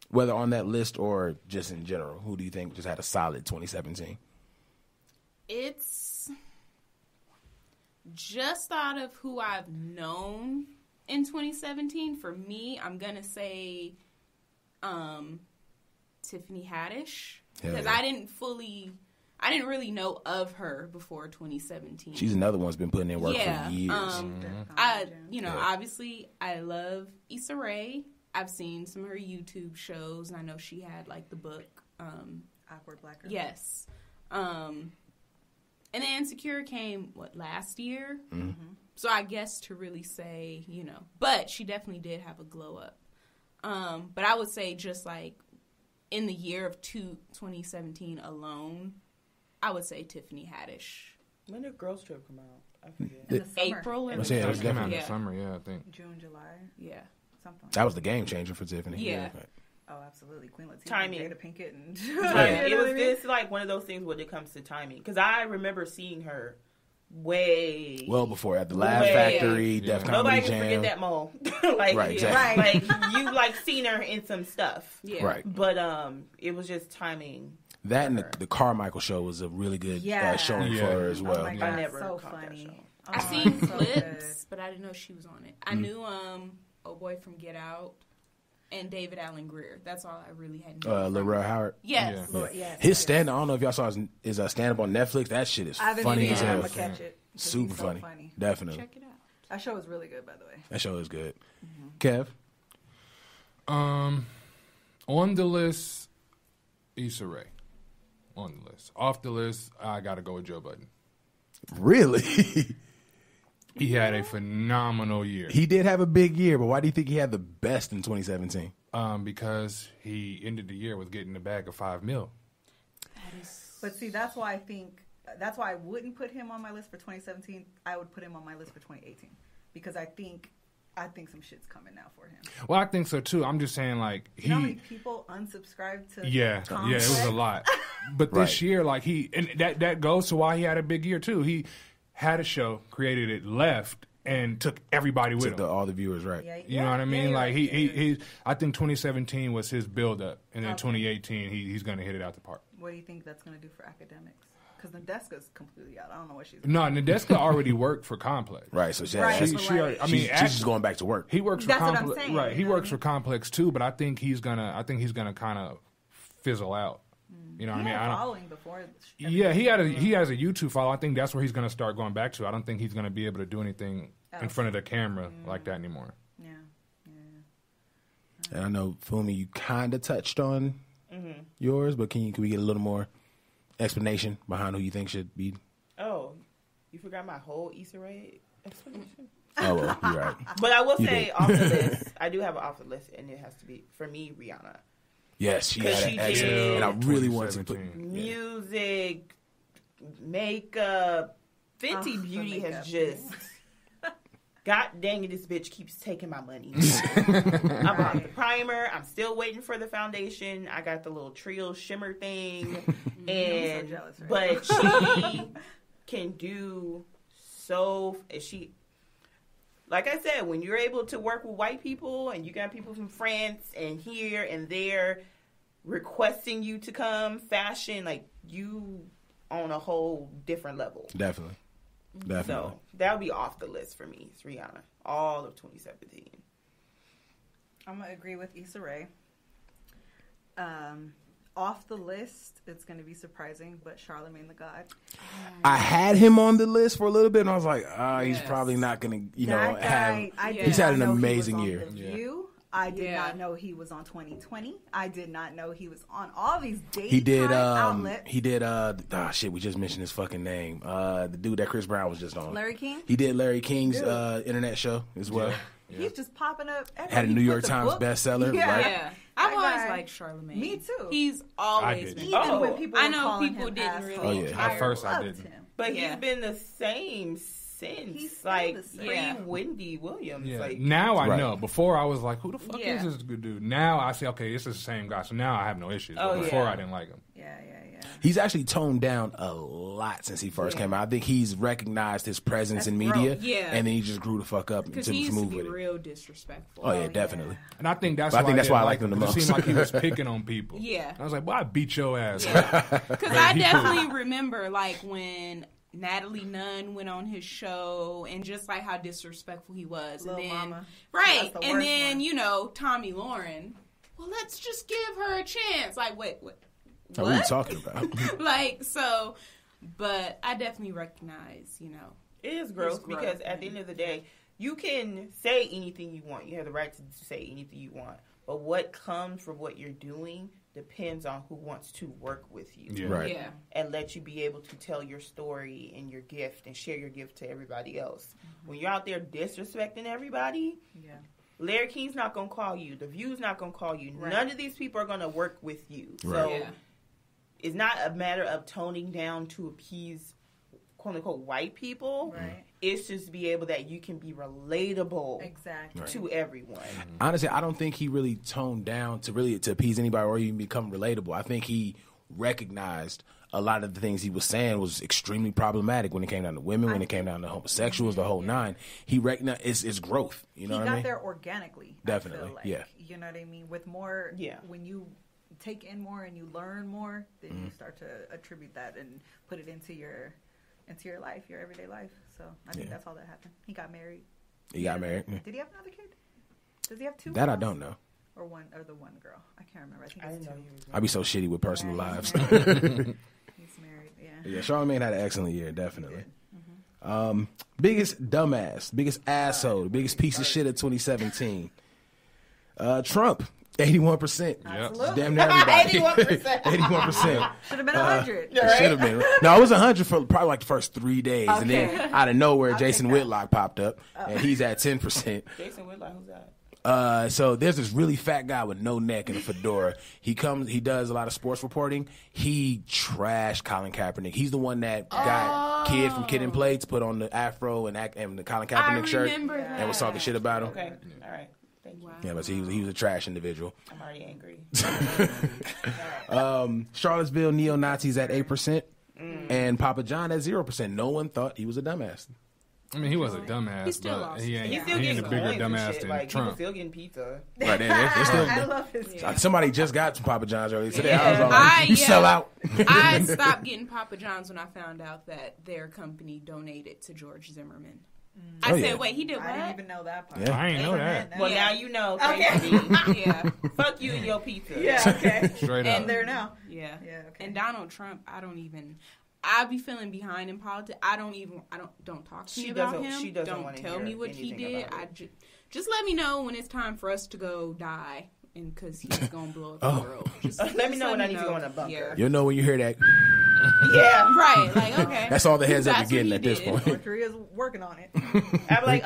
Whether on that list or just in general, who do you think just had a solid 2017? It's just out of who I've known in 2017. For me, I'm going to say Tiffany Haddish. Because yeah. I didn't really know of her before 2017. She's another one's been putting in work for years. Obviously, I love Issa Rae. I've seen some of her YouTube shows, and I know she had like the book Awkward Black Girl. Yes. And then Insecure came last year. Mm-hmm. So I guess to really say, but she definitely did have a glow up. But I would say just like in the year of 2017 alone, I would say Tiffany Haddish. When did Girls Trip come out? I forget. In the summer. April or It came out in the summer, I think. June, July. Yeah. Something like That was the game changer for Tiffany. Yeah. Oh, absolutely. Queen Latifah, Timing. Jada Pinkett, and Timing. It was this like one of those things when it comes to timing. Because I remember seeing her well before at the Laugh Factory, Def Comedy Nobody Jam. can forget that Mo. Like, Right, exactly. like you like seen her in some stuff. Yeah. Right. But it was just timing. That and the Carmichael show was a really good showing for her as well. Oh my God, I never so caught that funny. show. I seen so clips, good. but I didn't know she was on it. I knew Oh Boy from Get Out and David Allen Greer. That's all I really had known. Laurel Howard. Yes. Yeah. Yes, His stand-up, I don't know if y'all saw his stand-up on Netflix. That shit is I haven't funny seen as it. I'm hell. gonna catch it. 'Cause Super he's so funny. Definitely. Check it out. That show is really good, by the way. That show is good. Kev? On the list, Issa Rae. On the list. Off the list, I got to go with Joe Budden. Really? He had a phenomenal year. He did have a big year, but why do you think he had the best in 2017? Because he ended the year with getting a bag of $5 million. But see, that's why I wouldn't put him on my list for 2017. I would put him on my list for 2018 because I think some shit's coming now for him. Well, I think so too. I'm just saying, like, You know how many people unsubscribed to? yeah, it was a lot. But this year, like, and that goes to why he had a big year too. He had a show, created it, left, and took everybody with him. All the viewers, right? Yeah, You know what I mean? Like right. he I think 2017 was his build up, and then 2018 he's gonna hit it out the park. What do you think that's going to do for academics? Because Nadeska's completely out. I don't know what she's. No, Nadeska already worked for Complex. Right. So She already, I mean, she's just going back to work. He works That's for what I'm Complex. saying, Right. He you know works what I for Complex too, but I think he's gonna kind of fizzle out. You know what I mean? He had a following before. Yeah, he has a YouTube follow. I think that's where he's going to start going back to. I don't think he's going to be able to do anything in front of the camera like that anymore. Yeah. And I know, Fumi, you kind of touched on yours, but can we get a little more explanation behind who you think should be? Oh, you forgot my whole Issa Rae explanation? Oh, well, you're right. But I will You say did. off the list, I do have an off the list, and it has to be, for me, Rihanna. Yes, she 'Cause had she an excellent, did and I really wanted to put 2017. Music, makeup, Fenty Beauty has makeup, just... God dang it, this bitch keeps taking my money. I bought the primer. I'm still waiting for the foundation. I got the little Trio shimmer thing. And I'm so jealous right but she can do like I said, when you're able to work with white people and you got people from France and here and there requesting you to come, fashion, like you on a whole different level. Definitely. So that would be off the list for me. It's Rihanna. All of 2017. I'm going to agree with Issa Rae. Off the list, it's going to be surprising, but Charlamagne the God. I had him on the list for a little bit, and I was like, he's Yes. probably not going to, That guy, I did he's had not an know he was amazing on year. The View. I did not know he was on 2020. I did not know he was on all these daytime He did, outlets. we just mentioned his fucking name. The dude that Chris Brown was just on. Larry King? He did Larry King's internet show as well. He's just popping up. Had a New York Times bestseller, Yeah. right? Yeah. I've That always guy- liked Charlamagne. Me too. He's always been. Even when people I were know calling people him didn't asshole, really. Oh, yeah. At first I loved didn't. him. But Yeah. he's been the same since. He's still like the same. pre Yeah. Wendy Williams. Yeah. Like Now I Right. know. Before I was like, who the fuck Yeah. is this good dude? Now I say, okay, this is the same guy. So now I have no issues. But Oh, before yeah. I didn't like him. Yeah. He's actually toned down a lot since he first came out. I think he's recognized his presence in media, Yeah. and then he just grew the fuck up Because to he used to move be with it. real disrespectful. Oh yeah, definitely. And I think that's But I think that's why I didn't liked him the because most. It seemed like he was picking on people. Yeah. I was like, well, I beat your ass. Because I He definitely remember, like, when Natalie Nunn went on his show and just, like, how disrespectful he was. Lil' and then, Mama. Right. That's the And worst then, one. you know, Tommy Lauren. Well, let's just give her a chance. Like, wait. What are you talking about? Like, so, but I definitely recognize, it is gross It's gross, because at the man. end of the day, you can say anything you want. You have the right to say anything you want. But what comes from what you're doing depends on who wants to work with you. Yeah. Right. Yeah. And let you be able to tell your story and your gift and share your gift to everybody else. When you're out there disrespecting everybody, Larry King's not going to call you. The View's not going to call you. Right. None of these people are going to work with you. Right. So it's not a matter of toning down to appease quote-unquote white people. Right. It's just to be able that you can be relatable to everyone. Honestly, I don't think he really toned down to appease anybody or even become relatable. I think he recognized a lot of the things he was saying was extremely problematic when it came down to women, when it came down to homosexuals, the whole nine. He recognized it's growth. You know what I mean? He got there organically. Definitely, I feel like. yeah. You know what I mean? With more, when you take in more and you learn more, then you start to attribute that and put it into your life, your everyday life. So I think that's all that happened. He got married. He got married. Did he have another kid? Does he have two? That girls? I don't know. Or the one girl. I can't remember. I think it's two. I'd be so shitty with personal lives. He's married. Yeah, Charlamagne had an excellent year, definitely. Biggest dumbass, biggest asshole, biggest piece of shit of 2017. Trump, 81%. Absolutely. Damn near everybody. 81%. 81%. Should have been 100. It should have been. No, it was 100 for probably like the first 3 days, and then out of nowhere, Jason Whitlock popped up, and he's at 10%. Jason Whitlock, who's that? So there's this really fat guy with no neck and a fedora. He does a lot of sports reporting. He trashed Colin Kaepernick. He's the one that got Kid from Kid and Plates put on the afro and the Colin Kaepernick shirt and was talking shit about him. Okay, all right. Thank you. Yeah, but he was a trash individual. I'm already angry. Charlottesville neo-Nazis at 8%, and Papa John at 0%. No one thought he was a dumbass. I mean, he was a dumbass, He's still but lost. he ain't, He's still he getting ain't a bigger coins and dumbass shit. than Like, Trump. People still getting pizza. Right, they're still, I love his. Somebody just got some Papa John's earlier today. Yeah. I was all like, you sell out. I stopped getting Papa John's when I found out that their company donated to George Zimmerman. I said, wait, he did what? I didn't even know that part. Yeah. I ain't know that. Well, now you know. Okay. Yeah. Fuck you and your pizza. Yeah, okay. Straight up. And there now. Yeah. Yeah, okay. And Donald Trump, I be feeling behind in politics. Don't talk to me about him. She doesn't don't want to tell hear me what he anything did. about it. Just let me know when it's time for us to go die, and because he's gonna blow up the world. Let me know when I need to go in a bunker. Yeah. You'll know when you hear that. Yeah. Right. Like, okay. That's all the heads up That's you're getting what at this he did. point. Korea's working on it. I'm like,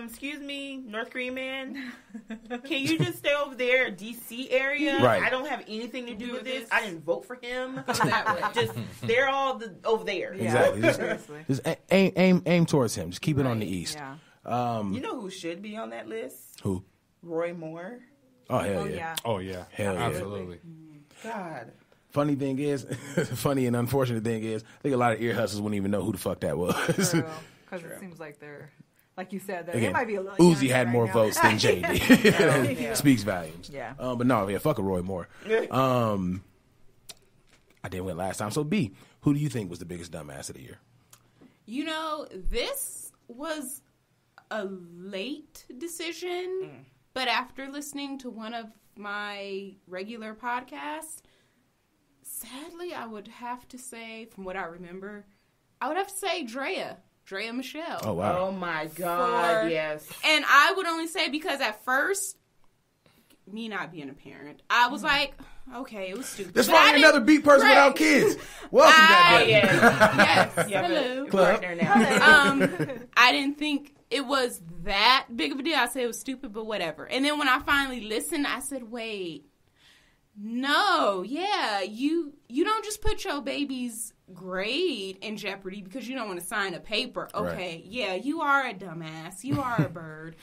excuse me, North Korean man, can you just stay over there, D.C. area? Right. I don't have anything to do with this. I didn't vote for him. Exactly. Just they're all over there. Exactly. Seriously. Just aim towards him. Just keep it on the east. Yeah. You know who should be on that list? Who? Roy Moore. Oh, hell yeah. Oh, yeah. Hell yeah. Absolutely. God. Funny thing is, funny and unfortunate thing is, I think a lot of ear hustlers wouldn't even know who the fuck that was. Because it seems like they're, like you said, they Again, might be a little Uzi young had right more now. votes than Jay did. Yeah. Speaks volumes. Yeah. But no, yeah, fuck a Roy Moore. I didn't win last time. So B, who do you think was the biggest dumbass of the year? You know, this was a late decision, but after listening to one of my regular podcasts, sadly, I would have to say, from what I remember, I would have to say Drea Michelle. Oh, wow. Oh my God. Yes. And I would only say because at first, me not being a parent, I was like, okay, it was stupid. There's But I finally didn't- another beat person without kids. Welcome, goddamn. Yes. Yeah, Hello. but right there now. I didn't think it was that big of a deal. I said it was stupid, but whatever. And then when I finally listened, I said, wait, no, yeah, you don't just put your baby's grade in jeopardy because you don't want to sign a paper. Okay, Right. yeah, you are a dumbass. You are a bird.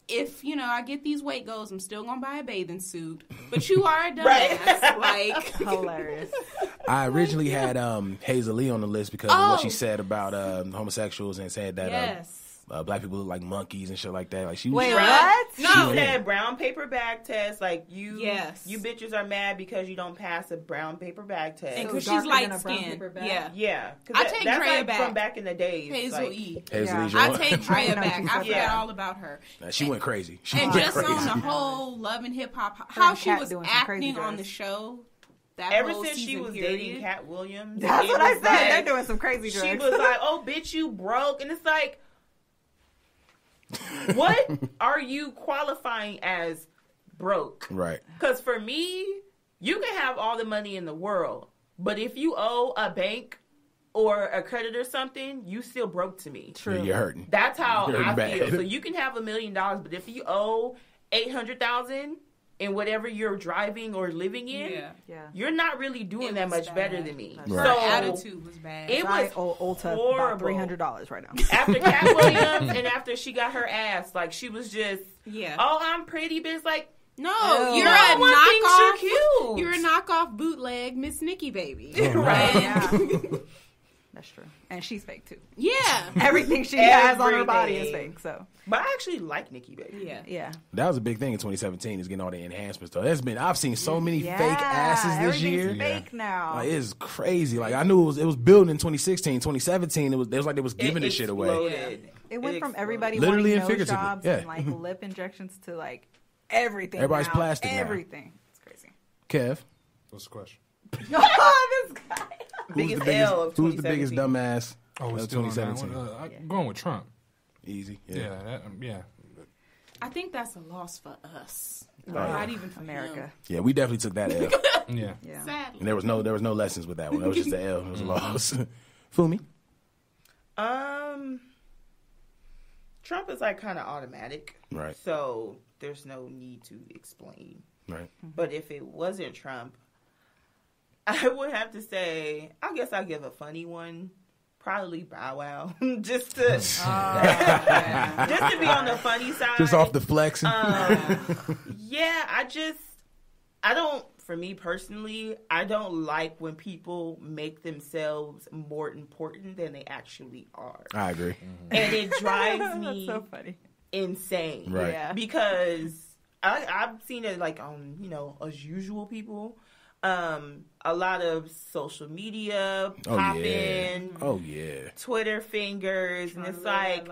If, I get these weight goals, I'm still going to buy a bathing suit. But you are a dumbass. Like, Hilarious. I originally had Hazel Lee on the list because of what she said about homosexuals and said that yes. Black people look like monkeys and shit like that. Like she was Wait, trying- what? She No. said brown paper bag test. Like you bitches are mad because you don't pass a brown paper bag test. And So because she's darker light than a brown skinned. paper bag? Yeah. Yeah, I take that's Drea like back. from back in the days. Hazel like, E. Hazel Lee's I your- take Drea I know back. she's I forgot Yeah. all about her. She went crazy. She And went just crazy. on the whole Love and Hip Hop, how and she Kat was doing some crazy acting on drugs. the show. That ever whole since she season was period. dating Cat Williams, That's it what I was said. like- They're doing some crazy drugs. She was like, "Oh, bitch, you broke," and it's like, What are you qualifying as broke? Right. Because for me, you can have all the money in the world, but if you owe a bank or a creditor something, you still broke to me. True. Yeah, you're hurting. That's how I bad. feel. So you can have $1 million, but if you owe $800,000 in whatever you're driving or living in, you're not really doing that much better than me. Right. So her attitude was bad. It was Ulta horrible. $300 right now. After Cat Williams and after she got her ass, like she was just, oh, I'm pretty, but it's like, no, you're no a one thinks knockoff. you're cute. You're a knockoff bootleg Miss Nikki baby. Right. Yeah. That's true. And she's fake too. Yeah. Everything she has on her body is fake. So, but I actually like Nikki Baby. Yeah. That was a big thing in 2017 is getting all the enhancements. Though I've seen so many fake asses this year. Fake now. Like, it's crazy. Like I knew it was building in 2016, 2017. It was like they was giving this shit away. Yeah. It went from everybody literally wanting and nose figuratively. jobs and like lip injections to like everything. Everybody's now. plastic now. Everything. It's crazy. Kev, what's the question? This guy. Who's the biggest dumbass? Oh, it's still 2017. I'm going with Trump. Easy. Yeah. I think that's a loss for us. Right. Not even for America. him. Yeah, we definitely took that L. Yeah. Sadly. And there was no lessons with that one. That was just the L. It was a loss. Fumi? Trump is like kind of automatic. Right. So there's no need to explain. Right. But if it wasn't Trump, I would have to say, I guess I'll give a funny one. Probably Bow Wow. just to be on the funny side. Just off the flexing. For me personally, I don't like when people make themselves more important than they actually are. I agree. And it drives me so funny. insane. Right. Yeah. Because I've seen it like on, as usual people. A lot of social media popping. Oh, yeah. Twitter fingers. And it's like,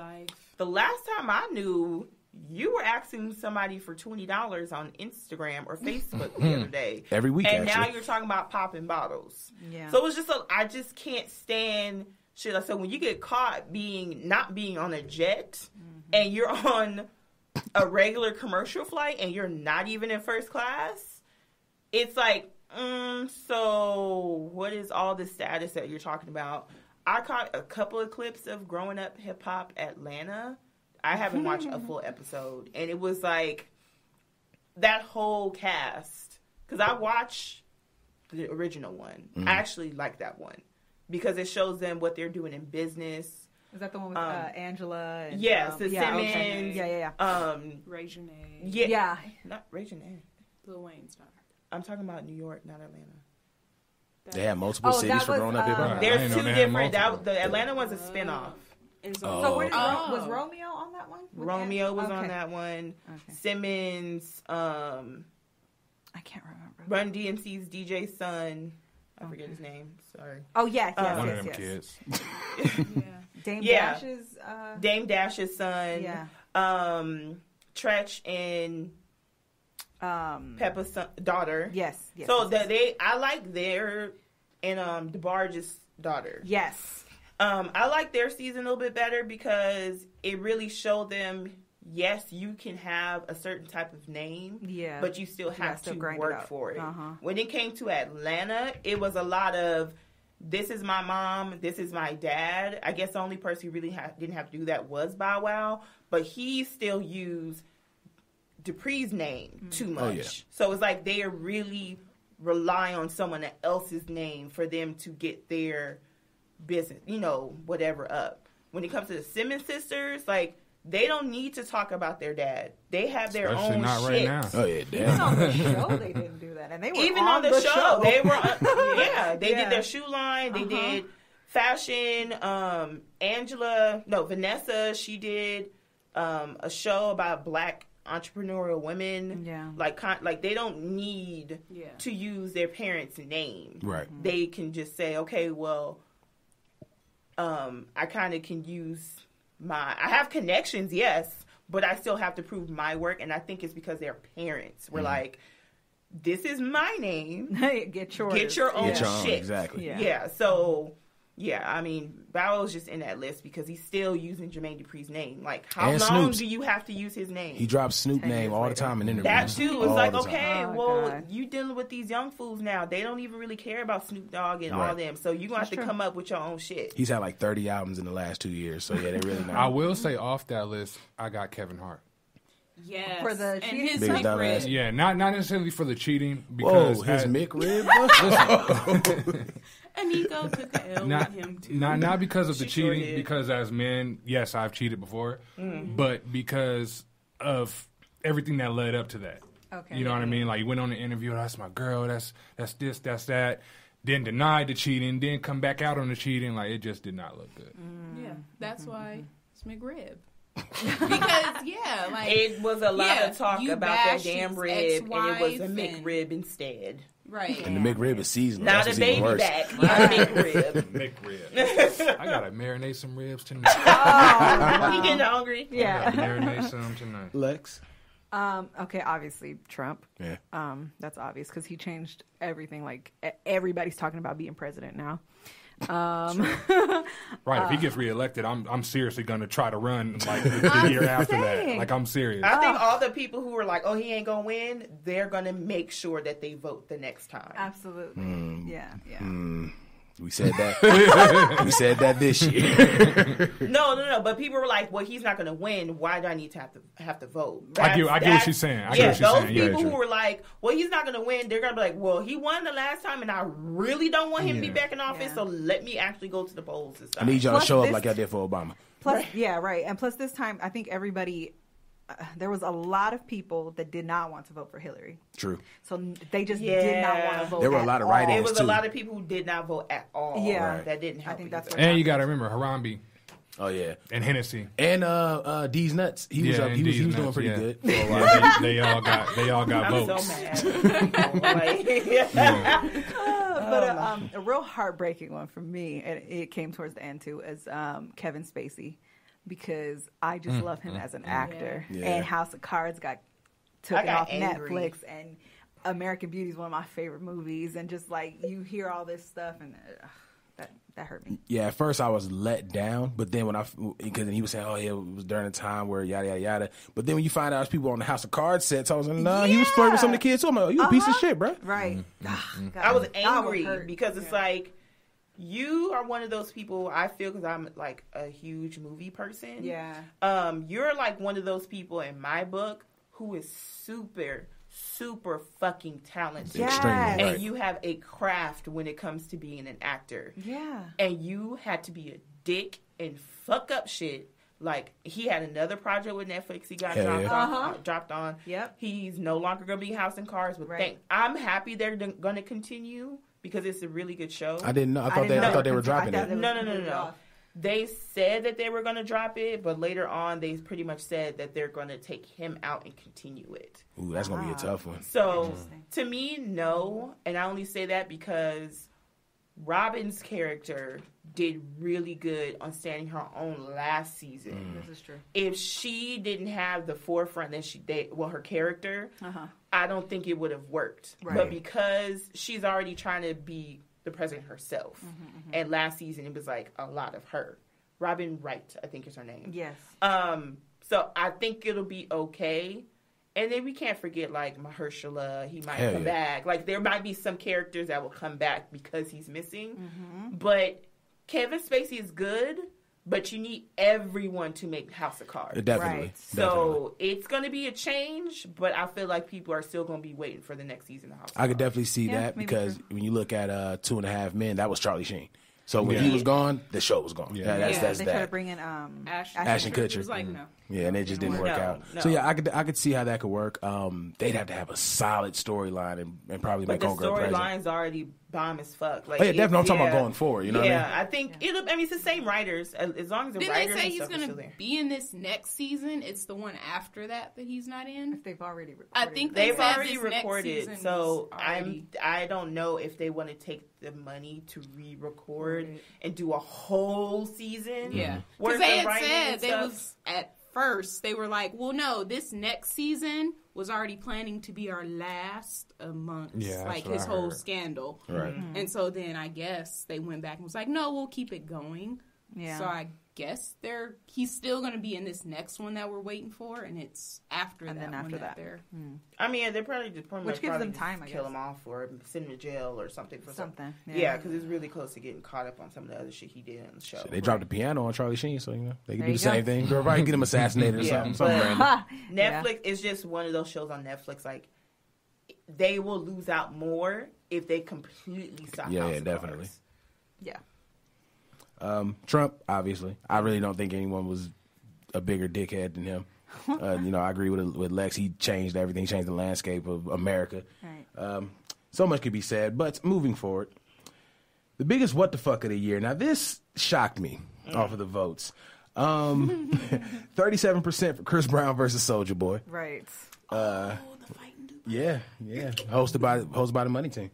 the last time I knew, you were asking somebody for $20 on Instagram or Facebook the other day. Every week, and actually. now you're talking about popping bottles. Yeah. So it was just, I just can't stand shit. So when you get caught not being on a jet and you're on a regular commercial flight and you're not even in first class, it's like, so what is all the status that you're talking about? I caught a couple of clips of Growing Up Hip Hop Atlanta. I haven't watched a full episode. And it was like that whole cast. Because I watched the original one. I actually like that one. Because it shows them what they're doing in business. Is that the one with Angela? And, yes, the Simmons. Okay. Yeah. Ray Janae. Yeah. Not Ray Janae. Lil Wayne's daughter. I'm talking about New York, not Atlanta. They have multiple cities for Growing Up Hip Hop. There's two different. The Atlanta one's a spinoff. So was Romeo on that one? Romeo was on that one. Okay. Simmons, I can't remember. Run DMC's DJ's son. I forget his name. Sorry. Oh, yes. One of them kids. Dame Dash's... Dame Dash's son. Yeah. Tretch and Peppa's daughter. Yes. So I like their and DeBarge's daughter. Yes. I like their season a little bit better because it really showed them, yes, you can have a certain type of name, but you still have to work for it. When it came to Atlanta, it was a lot of, this is my mom, this is my dad. I guess the only person who really didn't have to do that was Bow Wow, but he still used Dupree's name too much. Oh, yeah. So it's like they really rely on someone else's name for them to get their business, whatever up. When it comes to the Simmons sisters, like, they don't need to talk about their dad. They have their Especially own not shit. right now. Oh, yeah, damn. Even on the show, they didn't do that. And they were Even on the show, they were, they Yeah. did their shoe line. They did fashion. Vanessa, she did a show about Black entrepreneurial women. Yeah. Like they don't need to use their parents' name. Right. They can just say, okay, well, I kind of can use I have connections, yes, but I still have to prove my work. And I think it's because their parents were like, this is my name. Get your own shit. Exactly. Yeah. So, Yeah, I mean, Bow Wow's just in that list because he's still using Jermaine Dupri's name. Like, how And long Snoop's. do you have to use his name? He drops Snoop name all the time in interviews. That too. It's All like, the time. okay, Oh, well, God. you dealing with these young fools now. They don't even really care about Snoop Dogg and all Right. them. So you're going to have to come up with your own shit. He's had like 30 albums in the last 2 years, so yeah, they really not. I will say off that list, I got Kevin Hart. Yes. For the and cheating? his Biggest Mick dumbass. Rib. Yeah, not necessarily for the cheating Whoa, because his Mick Rib? And Nico took a L not with him too. not because of the She sure cheating, did. because as men, yes, I've cheated before, but because of everything that led up to that. Okay. You know what I mean? Like, you went on the interview, that's my girl, that's this, that's that. Then denied the cheating, then come back out on the cheating. Like, it just did not look good. Yeah, that's why it's McRib. Because like It was a lot of talk you about that bashed damn his rib, and it was a ex-wife McRib instead. right. And the McRib is seasonal. Not That's a what's even baby worse. back, a McRib. McRib. I gotta marinate some ribs tonight. You getting hungry? Yeah. Marinate some tonight. Lex? Okay, obviously Trump. Yeah. That's obvious because he changed everything. Like everybody's talking about being president now. Right, if he gets reelected, I'm seriously gonna try to run like the year after that. saying. Like, I'm serious. I think all the people who were like, "Oh, he ain't gonna win," they're gonna make sure that they vote the next time. Absolutely. Yeah. We said that. We said that this year. No. But people were like, "Well, he's not gonna win. Why do I need to have to vote?" I get what That's- she's saying. I get yeah, what she's those saying. Yeah, people true. who were like, "Well, he's not gonna win," they're gonna be like, "Well, he won the last time, and I really don't want him to be Yeah. back in office. Yeah. So let me actually go to the polls this I time." need y'all to Plus show up this- like I did for Obama. Plus, yeah, right. And plus, this time, I think everybody. There was a lot of people that did not want to vote for Hillary, True. so they just did not Yeah. want to vote. There were a at lot of all. write-ins. It was too. a lot of people who did not vote at all. Yeah. Right. That didn't help. I think that's either. what- And you gotta remember Harambe Oh, yeah. and Hennessy. And D's Nuts. He was Yeah, up. and He was D's doing Nuts, pretty yeah. good for a while. Yeah, they all got I'm votes. so mad. Like, But a real heartbreaking one for me, and it came towards the end too, is Kevin Spacey, because I just love him as an actor. Yeah. And House of Cards got I taken got off angry. Netflix, and American Beauty is one of my favorite movies, and just like you hear all this stuff, and that hurt me. Yeah, at first I was let down, but then because he was saying, oh, yeah, it was during a time where yada, yada, yada. But then when you find out there's people on the House of Cards sets, I was like, nah, he was flirting with some of the kids too. I'm like, oh, you a piece of shit, bro. Right. I was That would angry hurt. because it's like you are one of those people. I feel because I'm like a huge movie person. Yeah. You're like one of those people in my book who is super fucking talented. Yes. Extremely, right. And you have a craft when it comes to being an actor. Yeah. And you had to be a dick and fuck up shit. Like, he had another project with Netflix he got Hell yeah. dropped on. Yep. He's no longer going to be House and Cards. But Right. I'm happy they're going to continue because it's a really good show. I didn't know. I thought they were dropping it. No. They said that they were going to drop it, but later on they pretty much said that they're going to take him out and continue it. Ooh, that's going to be a tough one. So, to me, no. And I only say that because Robin's character did really good on standing her own last season. This is true. If she didn't have the forefront that her character, I don't think it would have worked. Right. But because she's already trying to be the president herself, and last season it was like a lot of her. Robin Wright, I think is her name. Yes. So I think it'll be okay. And then we can't forget, like, Mahershala, he might Hell come yeah. back. Like, there might be some characters that will come back because he's missing. But Kevin Spacey is good, but you need everyone to make House of Cards. Definitely. Right. So it's going to be a change, but I feel like people are still going to be waiting for the next season of House of I could Cards. definitely see Yeah, that maybe because true. when you look at 2.5 Men, that was Charlie Sheen. So when he was gone, the show was gone. Yeah. That's they tried to that. bring in Ashton Kutcher. It was like, no. Yeah, and it just didn't work out. No. So yeah, I could see how that could work. They'd have to have a solid storyline and probably But make the Homegirl president. storyline's already bomb as fuck. Like, Oh, yeah, definitely. I'm talking about going forward. You know what I mean? I think it'll. I mean, it's the same writers as long as the Didn't writers they say and he's stuff are going still to there. be in this next season? It's the one after that he's not in? They've already recorded. I think They've said already this next recorded, season so was already- I don't know if they want to take the money to re-record and do a whole season. Yeah. Worth Because they of had writing said and they stuff. was at first they were like, well, no, this next season was already planning to be our last amongst like his whole scandal. Right. And so then I guess they went back and was like, no, we'll keep it going. Yeah. So I guess he's still going to be in this next one that we're waiting for, and it's after And that then after one that. they're... I mean, they probably just pretty Which much gives probably them time, I kill guess. him off or send him to jail or something for Something. Yeah, because it's really close to getting caught up on some of the other shit he did on the show. They dropped the piano on Charlie Sheen, so they can There do you the same go. thing. They'll probably get him assassinated or something. but Random. Netflix is just one of those shows on Netflix. Like, they will lose out more if they completely stop. Yeah, House of definitely. Cards. Yeah. Trump, obviously. I really don't think anyone was a bigger dickhead than him. I agree with Lex. He changed everything. He changed the landscape of America. Right. So much could be said, but moving forward, the biggest what the fuck of the year. Now, this shocked me off of the votes. 37% for Chris Brown versus Soulja Boy. Right. the fighting dude. Yeah. Hosted by the Money Team.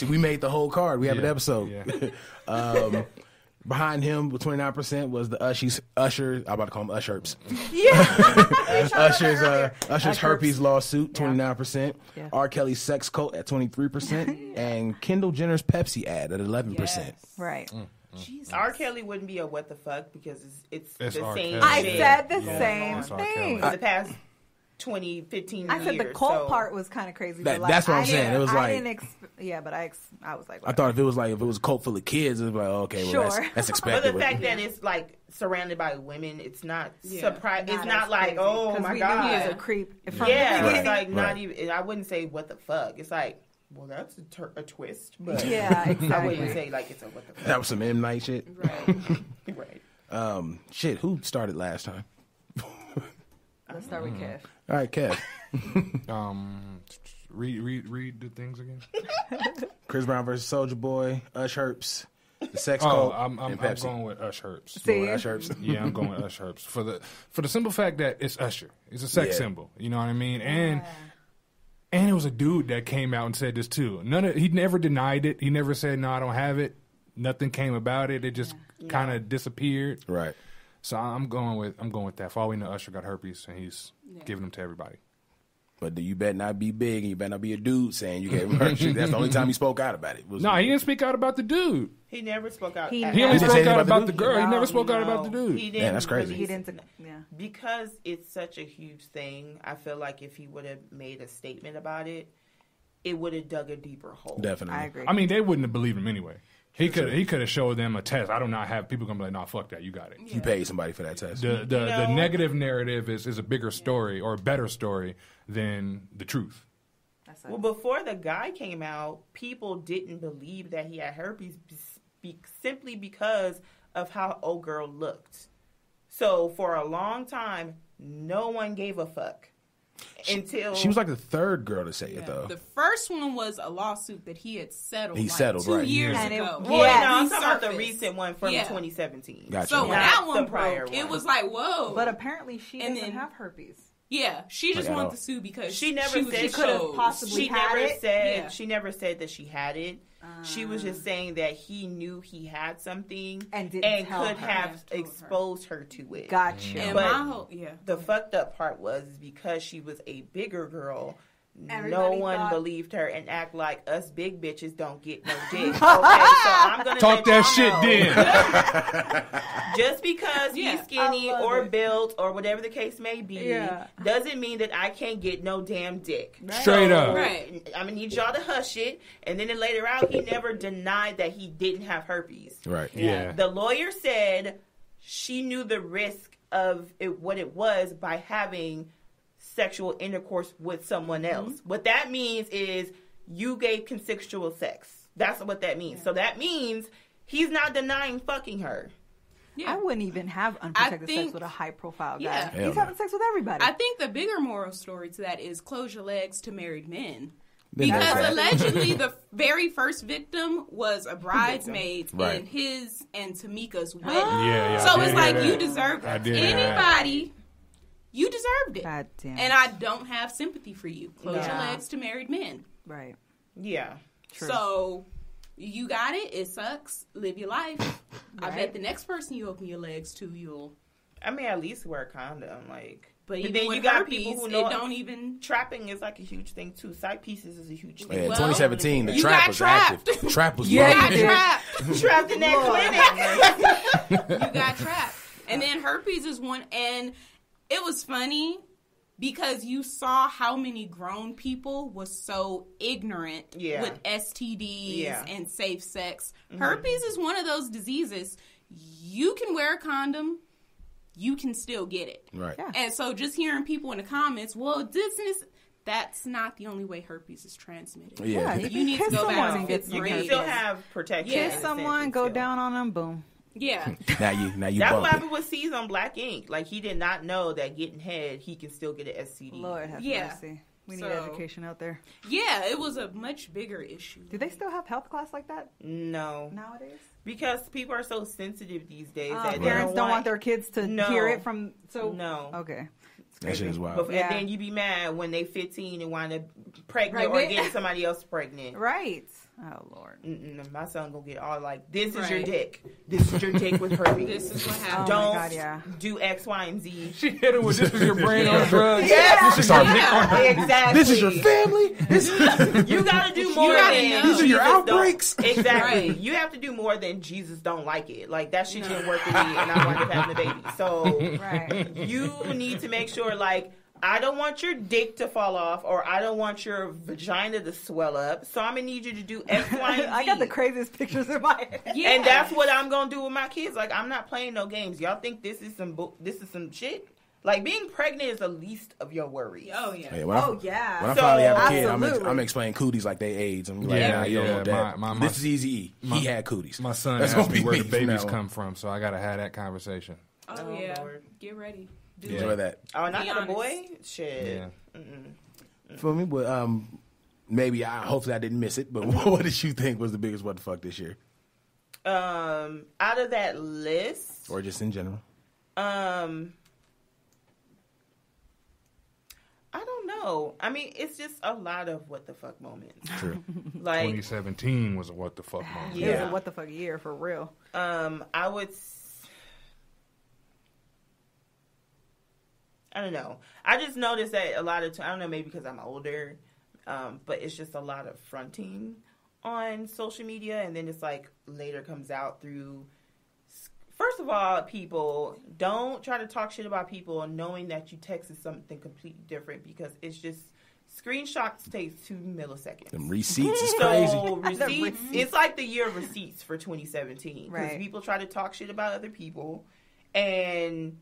We made the whole card. We have an episode. Yeah. Behind him with 29% was the Usher. I'm about to call him Usherps. Yeah. Usher's herpes lawsuit, 29%. Yeah. R. Kelly's sex cult at 23%. And Kendall Jenner's Pepsi ad at 11%. Yes. Right. Jesus. R. Kelly wouldn't be a what the fuck because it's the R. same Kelly. I shit said the Yeah. same It's R. Kelly. thing. for the past 20, 15 I years. said the cult so. part was kind of crazy. That- but that's what I'm I saying. didn't- It was I like- didn't but I was like, I thought if it was a cult full of kids, it was like, okay, well, Sure. that's But expected. the fact that it's like surrounded by women, it's not surprising. It's as not like, crazy, oh 'cause my we god, knew he was a creep. From the yeah, beginning. it's like not Right. even. I wouldn't say what the fuck. It's like, well, that's a twist, but Yeah, I exactly. wouldn't say like it's a what the fuck. that was some M. Night shit. Right. Right. Shit, who started last time? Let's start with Kev. All right, Kev. Read the things again. Chris Brown versus Soulja Boy, Ush Herps, the sex Oh, cult, I'm and Pepsi. going with Ush Herps. See? Ush Herps. Yeah, I'm going with Ush Herps for the simple fact that it's Usher. It's a sex Yeah. symbol. You know what I mean? And it was a dude that came out and said this too. He never denied it. He never said no, I don't have it. Nothing came about it. It just kind of disappeared. Right. So I'm going with that. For all we know, Usher got herpes and he's giving them to everybody. But you better not be big and you better not be a dude saying you gave him herpes. That's the only time he spoke out about it. No, he didn't speak out about the dude. He never spoke out. He at He all. only didn't spoke say out anything about the girl. He never spoke out about the dude. He didn't. Yeah, that's crazy. He didn't. Yeah. Because it's such a huge thing. I feel like if he would have made a statement about it, it would have dug a deeper hole. Definitely. I agree. I mean, they wouldn't have believed him anyway. He could have showed them a test. I do not have people gonna be like, "No, fuck that, you got it." You paid somebody for that test. The negative narrative is a bigger story or a better story than the truth. Well, before the guy came out, people didn't believe that he had herpes simply because of how old girl looked. So for a long time, no one gave a fuck until She was like the third girl to say it, though. The first one was a lawsuit that he had settled. He like settled, 2 right. years And it- ago. Yeah. Well, no, I'm He talking about the surfaced. recent one from Yeah. 2017. Gotcha. So when Not that one the prior broke, it one. was like, whoa. But apparently she And doesn't then- have herpes. Yeah, she just Like, I wanted don't- to sue because She never was said just she could've chose. possibly She had never it? said Yeah. she never said that she had it. She was just saying that he knew he had something And didn't tell could her. have Yeah, told her. exposed her to it. Gotcha. And But- my whole The fucked up part was because she was a bigger girl. No Everybody one thought- believed her and act like us big bitches don't get no dick. Okay, so I'm gonna Talk let that y'all shit know. then. Just because Yeah. he's skinny I love or it. built or whatever the case may be, Yeah. doesn't mean that I can't get no damn dick. Straight up. Right. I'm gonna need y'all to hush it. And then later out, he never denied that he didn't have herpes. Right. Yeah. The lawyer said she knew the risk of it, what it was by having sexual intercourse with someone else. What that means is you gave consensual sex. That's what that means. So that means he's not denying fucking her. Yeah. I wouldn't even have unprotected sex think- with a high-profile guy. Yeah. Hell He's no. having sex with everybody. I think the bigger moral story to that is close your legs to married men. Then Because there's that. allegedly the very first victim was a bridesmaid Right. in his and Tamika's wedding. Yeah. So I did it's hear like that. you deserved I it. did hear that. Anybody, you deserved it. God damn. And I don't have sympathy for you. Close your Yeah. legs to married men. Right. Yeah. True. So you got it. It sucks. Live your life. I Right. bet the next person you open your legs to, you'll I mean, at least wear a condom, like. But then you got herpes, people who know it don't even... trapping is like a huge thing too. Side pieces is a huge thing. Yeah, 2017, the trap was active. Trap was trapped in that clinic. You got trapped. And then herpes is one, and it was funny because you saw how many grown people was so ignorant with STDs and safe sex. Herpes is one of those diseases. You can wear a condom. You can still get it. Right. Yeah. And so just hearing people in the comments, well, that's not the only way herpes is transmitted. Yeah. You need to go back to fifth grade. You can still have protection. Kiss someone, go down on them, boom. Yeah. Now you That's what happened with C's on Black Ink. Like, he did not know that getting head, he can still get an STD. Lord have mercy. We need education out there. Yeah, it was a much bigger issue. Do they still have health class like that? No. Nowadays? Because people are so sensitive these days that parents don't want their kids to hear it from... No. Okay. That shit is wild. And then you be mad when they 15 and wind up pregnant or getting somebody else pregnant. Right. Oh, Lord. My son gonna get all like, this is your dick. This is your dick with herpes. This is what happened. Don't do X, Y, and Z. She hit him with, this is your brain on drugs. Exactly. This is your family. You gotta do more than... These are your outbreaks. Exactly. Right. You have to do more than Jesus don't like it. Like, that shit didn't work with me and I wound up having a baby. So, you need to make sure, like, I don't want your dick to fall off, or I don't want your vagina to swell up. So I'm gonna need you to do X, Y, and Z. I got the craziest pictures in my head. Yeah. And that's what I'm gonna do with my kids. Like, I'm not playing no games. Y'all think this is some shit? Like, being pregnant is the least of your worries. Oh yeah. When I finally have a kid, I'm explaining cooties like they AIDS. I'm like, this is Easy E. He had cooties. My son asked me where the babies come from, so I gotta have that conversation. Oh yeah. Lord. Get ready. Enjoy that. Oh, and I got a boy? Shit. Yeah. For me, but maybe hopefully I didn't miss it, but what did you think was the biggest what the fuck this year? Out of that list, or just in general? I don't know. I mean, it's just a lot of what the fuck moments. True. Like 2017 was a what the fuck moment. Yeah, it was a what the fuck year for real. I would. I don't know. I just noticed that a lot of I don't know, maybe because I'm older, but it's just a lot of fronting on social media, and then it's like later comes out through. First of all, people don't try to talk shit about people knowing that you texted something completely different, because it's just screenshots takes 2 milliseconds. Them receipts is crazy. So receipts, it's like the year of receipts for 2017, because people try to talk shit about other people, and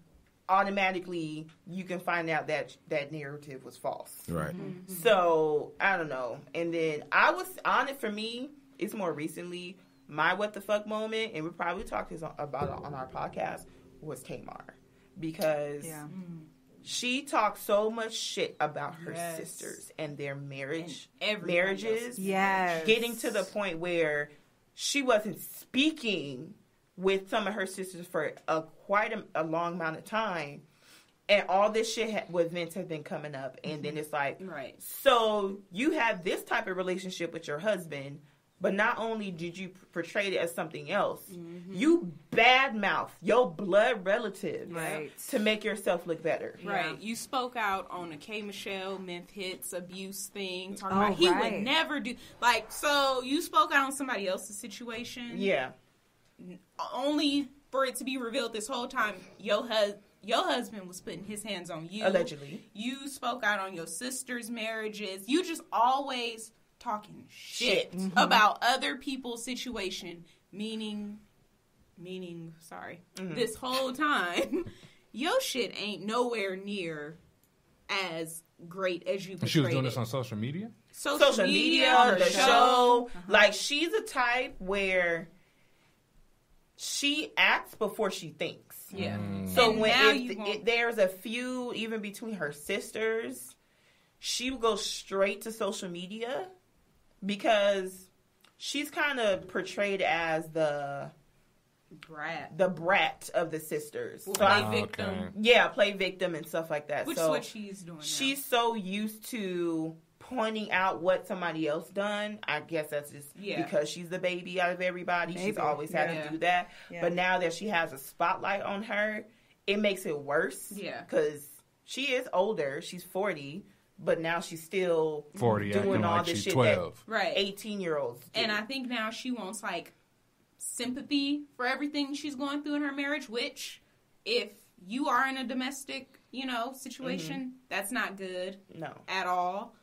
automatically you can find out that that narrative was false. Right. Mm-hmm. So I don't know. And then I was on it. For me, it's more recently. My what the fuck moment, and we probably talked about it on our podcast, was Tamar, because she talked so much shit about her sisters and their marriages, getting to the point where she wasn't speaking with some of her sisters for quite a long amount of time, and all this shit was meant to have been coming up, and then it's like, so you have this type of relationship with your husband, but not only did you portray it as something else, you badmouth your blood relatives to make yourself look better. Right. You spoke out on a K. Michelle, Memph Hits abuse thing, talking about he would never do, like, so you spoke out on somebody else's situation. Yeah. Only for it to be revealed this whole time, your husband was putting his hands on you. Allegedly. You spoke out on your sister's marriages. You just always talking shit about other people's situation, meaning, this whole time, your shit ain't nowhere near as great as you portrayed. She was doing this on social media? Social media, the show. Like, she's a type where she acts before she thinks. Yeah. So when there's a feud, even between her sisters, she will go straight to social media, because she's kind of portrayed as the brat of the sisters. So play victim. Yeah, play victim and stuff like that. Which is what she's doing now. She's so used to pointing out what somebody else done. I guess that's just because she's the baby out of everybody. Maybe. She's always had to do that. Yeah. But now that she has a spotlight on her, it makes it worse. Yeah. Because she is older. She's 40. But now she's still 40, doing all like this she's shit 12. that 18-year-olds do. And I think now she wants, like, sympathy for everything she's going through in her marriage, which, if you are in a domestic, situation, that's not good. No. At all.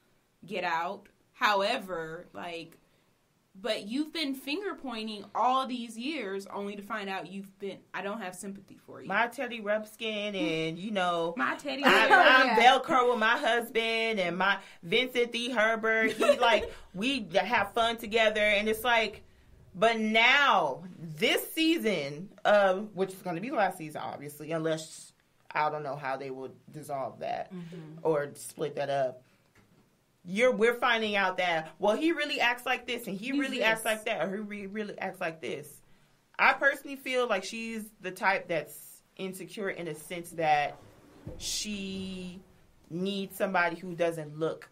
Get out. However, like, but you've been finger pointing all these years only to find out I don't have sympathy for you. My Teddy Ruxpin and, my Teddy I'm Velcro with my husband and my Vincent D. Herbert. We have fun together. And it's like, but now, this season, which is going to be the last season, obviously, unless, I don't know how they will dissolve that or split that up. We're finding out that, well, he really acts like this, and he really acts like that, or he really acts like this. I personally feel like she's the type that's insecure in a sense that she needs somebody who doesn't look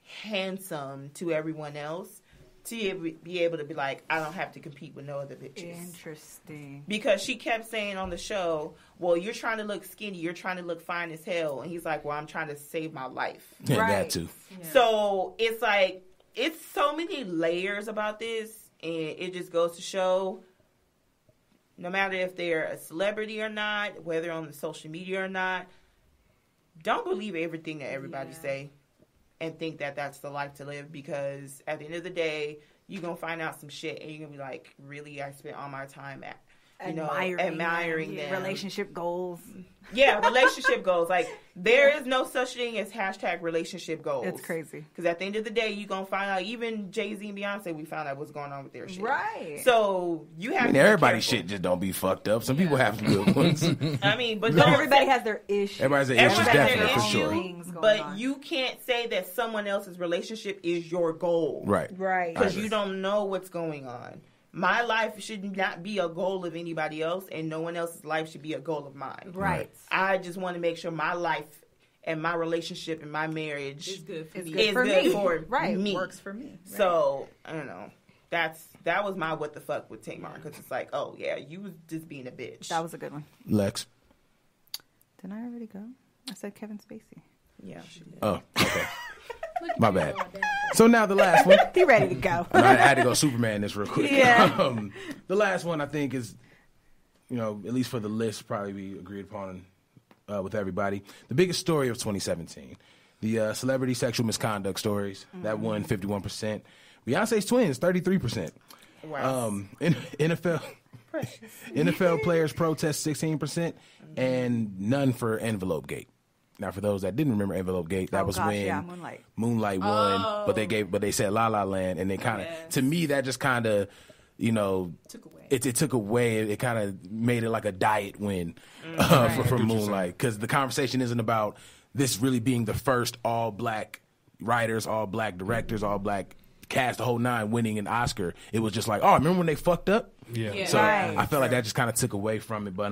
handsome to everyone else to be able to be like, I don't have to compete with no other bitches. Interesting. Because she kept saying on the show, well, you're trying to look skinny, you're trying to look fine as hell. And he's like, well, I'm trying to save my life. Yeah, Right. that too. Yeah. So it's like, it's so many layers about this. And it just goes to show, no matter if they're a celebrity or not, whether on the social media or not, don't believe everything that everybody say. And think that that's the life to live, because at the end of the day, you're going to find out some shit and you're going to be like, really, I spent all my time admiring them. Relationship goals. Yeah, relationship goals. Like, there is no such thing as hashtag relationship goals. It's crazy. Because at the end of the day, you're going to find out, even Jay-Z and Beyonce, we found out what's going on with their shit. Right. So, you have to be everybody's careful. shit just don't be fucked up. Some people have some good ones. I mean, but But everybody has their issues. Everybody's an Everyone issue, has their definitely, for issue, sure. Things going but on. you can't say that someone else's relationship is your goal. Right. Right. Because you don't know what's going on. My life should not be a goal of anybody else, and no one else's life should be a goal of mine. Right. I just want to make sure my life and my relationship and my marriage It's good for It's me. good is for good me. for Right. me. Works for me. Right. So, I don't know. That was my what the fuck with Tamar, because it's like, oh yeah, you was just being a bitch. That was a good one. Lex. Didn't I already go? I said Kevin Spacey. Yeah, she did. Oh, okay. My bad. So now the last one. He ready to go. I had to go Superman this real quick. Yeah. The last one I think is, at least for the list, probably be agreed upon with everybody. The biggest story of 2017. The celebrity sexual misconduct stories. That won 51%. Beyonce's twins, 33%. Wow. NFL players protest 16%, and none for Envelope Gate. Now, for those that didn't remember Envelope Gate, that was when Moonlight won, but they said La La Land, and they kind of, to me, that just kind of, Took away. It took away. It kind of made it like a diet win for Moonlight, because the conversation isn't about this really being the first all black writers, all black directors, all black cast, the whole nine winning an Oscar. It was just like, oh, remember when they fucked up? Yeah. So I felt like that just kind of took away from it, but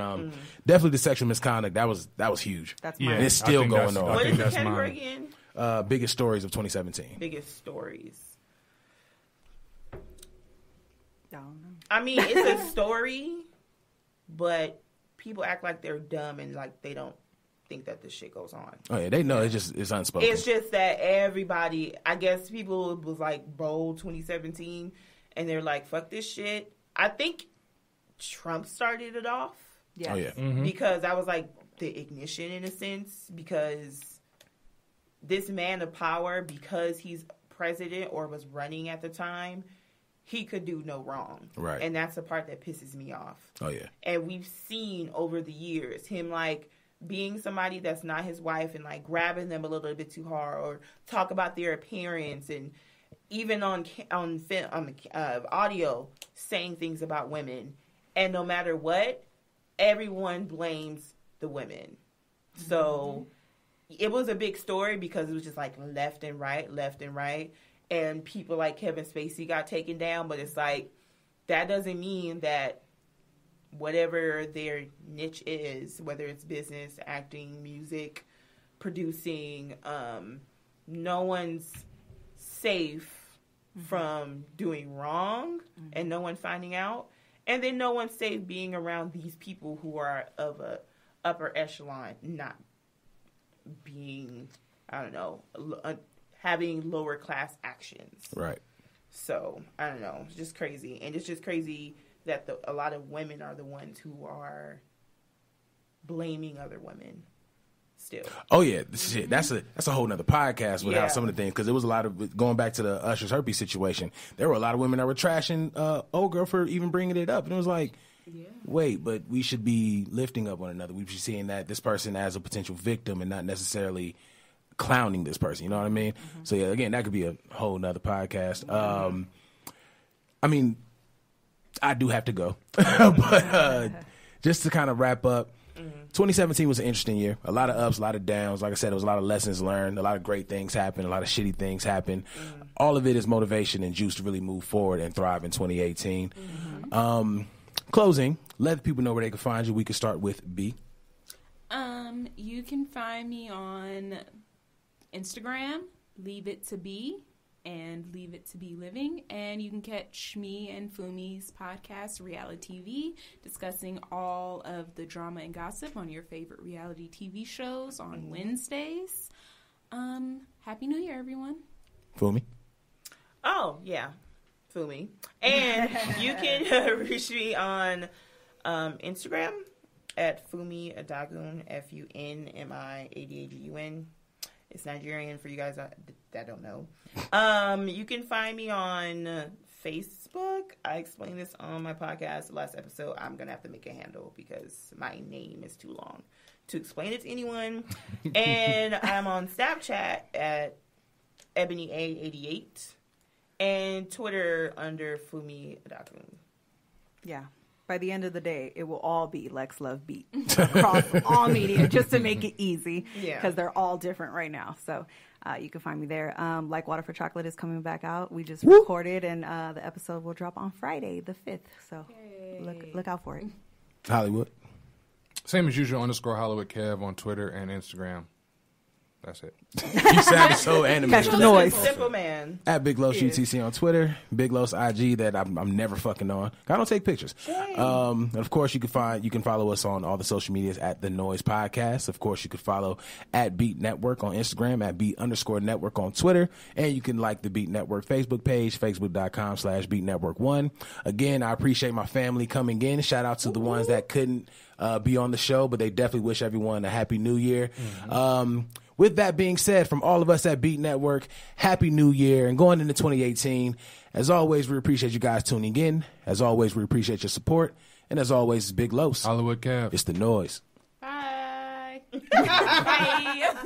definitely the sexual misconduct that was huge. That's Yeah. mine. And it's still going on. I What think is the that's category mine. again? Biggest stories of 2017. Biggest stories. I don't know. I mean, it's a story, but people act like they're dumb and like they don't think that this shit goes on. Oh yeah, they know it's unspoken. It's just that everybody, I guess people was like bold 2017 and they're like, fuck this shit. I think Trump started it off. Yes. Oh yeah. Because I was like the ignition in a sense, because this man of power, because he's president or was running at the time, he could do no wrong. Right. And that's the part that pisses me off. Oh yeah. And we've seen over the years him like being somebody that's not his wife and like grabbing them a little bit too hard, or talk about their appearance, and even on film, audio, saying things about women. And no matter what, everyone blames the women. So it was a big story because it was just like left and right. And people like Kevin Spacey got taken down, but it's like, that doesn't mean that whatever their niche is, whether it's business, acting, music, producing, no one's safe from doing wrong and no one finding out. And then no one's safe being around these people who are of upper echelon not being, I don't know, having lower class actions. Right. So, I don't know. It's just crazy. And it's just crazy that a lot of women are the ones who are blaming other women still. Oh, yeah. Shit, that's a whole nother podcast with how some of the things, because there was a lot of, going back to the Usher's herpes situation, there were a lot of women that were trashing old girl for even bringing it up. And it was like, wait, but we should be lifting up one another. We should be seeing that this person as a potential victim and not necessarily clowning this person. You know what I mean? Mm-hmm. So, yeah, again, that could be a whole nother podcast. I mean, I do have to go. But just to kind of wrap up, 2017 was an interesting year. A lot of ups, a lot of downs. Like I said, there was a lot of lessons learned. A lot of great things happened. A lot of shitty things happened. All of it is motivation and juice to really move forward and thrive in 2018. Closing, let the people know where they can find you. We can start with B. You can find me on Instagram, Leave It to Be, and Leave It to Be Living. And you can catch me and Fumi's podcast, Reality TV, discussing all of the drama and gossip on your favorite reality TV shows on Wednesdays. Happy New Year, everyone. Fumi. Oh, yeah. Fumi. And you can reach me on Instagram at Fumi Adagun, FUNMI ADAGUN. It's Nigerian for you guys that don't know. You can find me on Facebook. I explained this on my podcast, the last episode. I'm going to have to make a handle because my name is too long to explain it to anyone. And I'm on Snapchat at EbonyA88 and Twitter under Fumi Adagun. Yeah. By the end of the day, it will all be Lex Love Beat across all media, just to make it easy, because they're all different right now. So you can find me there. Like Water for Chocolate is coming back out. We just recorded, and the episode will drop on Friday, the 5th. So look out for it. Hollywood. Same as usual, _Hollywood Kev on Twitter and Instagram. That's it. You sounded so animated. Catch the noise. Simple man. At Big Los UTC on Twitter. Big Los IG that I'm never fucking on. I don't take pictures. And of course, you can follow us on all the social medias at The Noize Podcast. Of course, you can follow at Beat Network on Instagram, at Beat_Network on Twitter. And you can like the Beat Network Facebook page, facebook.com/Beat Network 1. Again, I appreciate my family coming in. Shout out to the ones that couldn't be on the show, but they definitely wish everyone a happy new year. With that being said, from all of us at Beat Network, Happy New Year and going into 2018. As always, we appreciate you guys tuning in. As always, we appreciate your support. And as always, it's Big Los. Hollywood Kev. It's The Noize. Bye. Bye.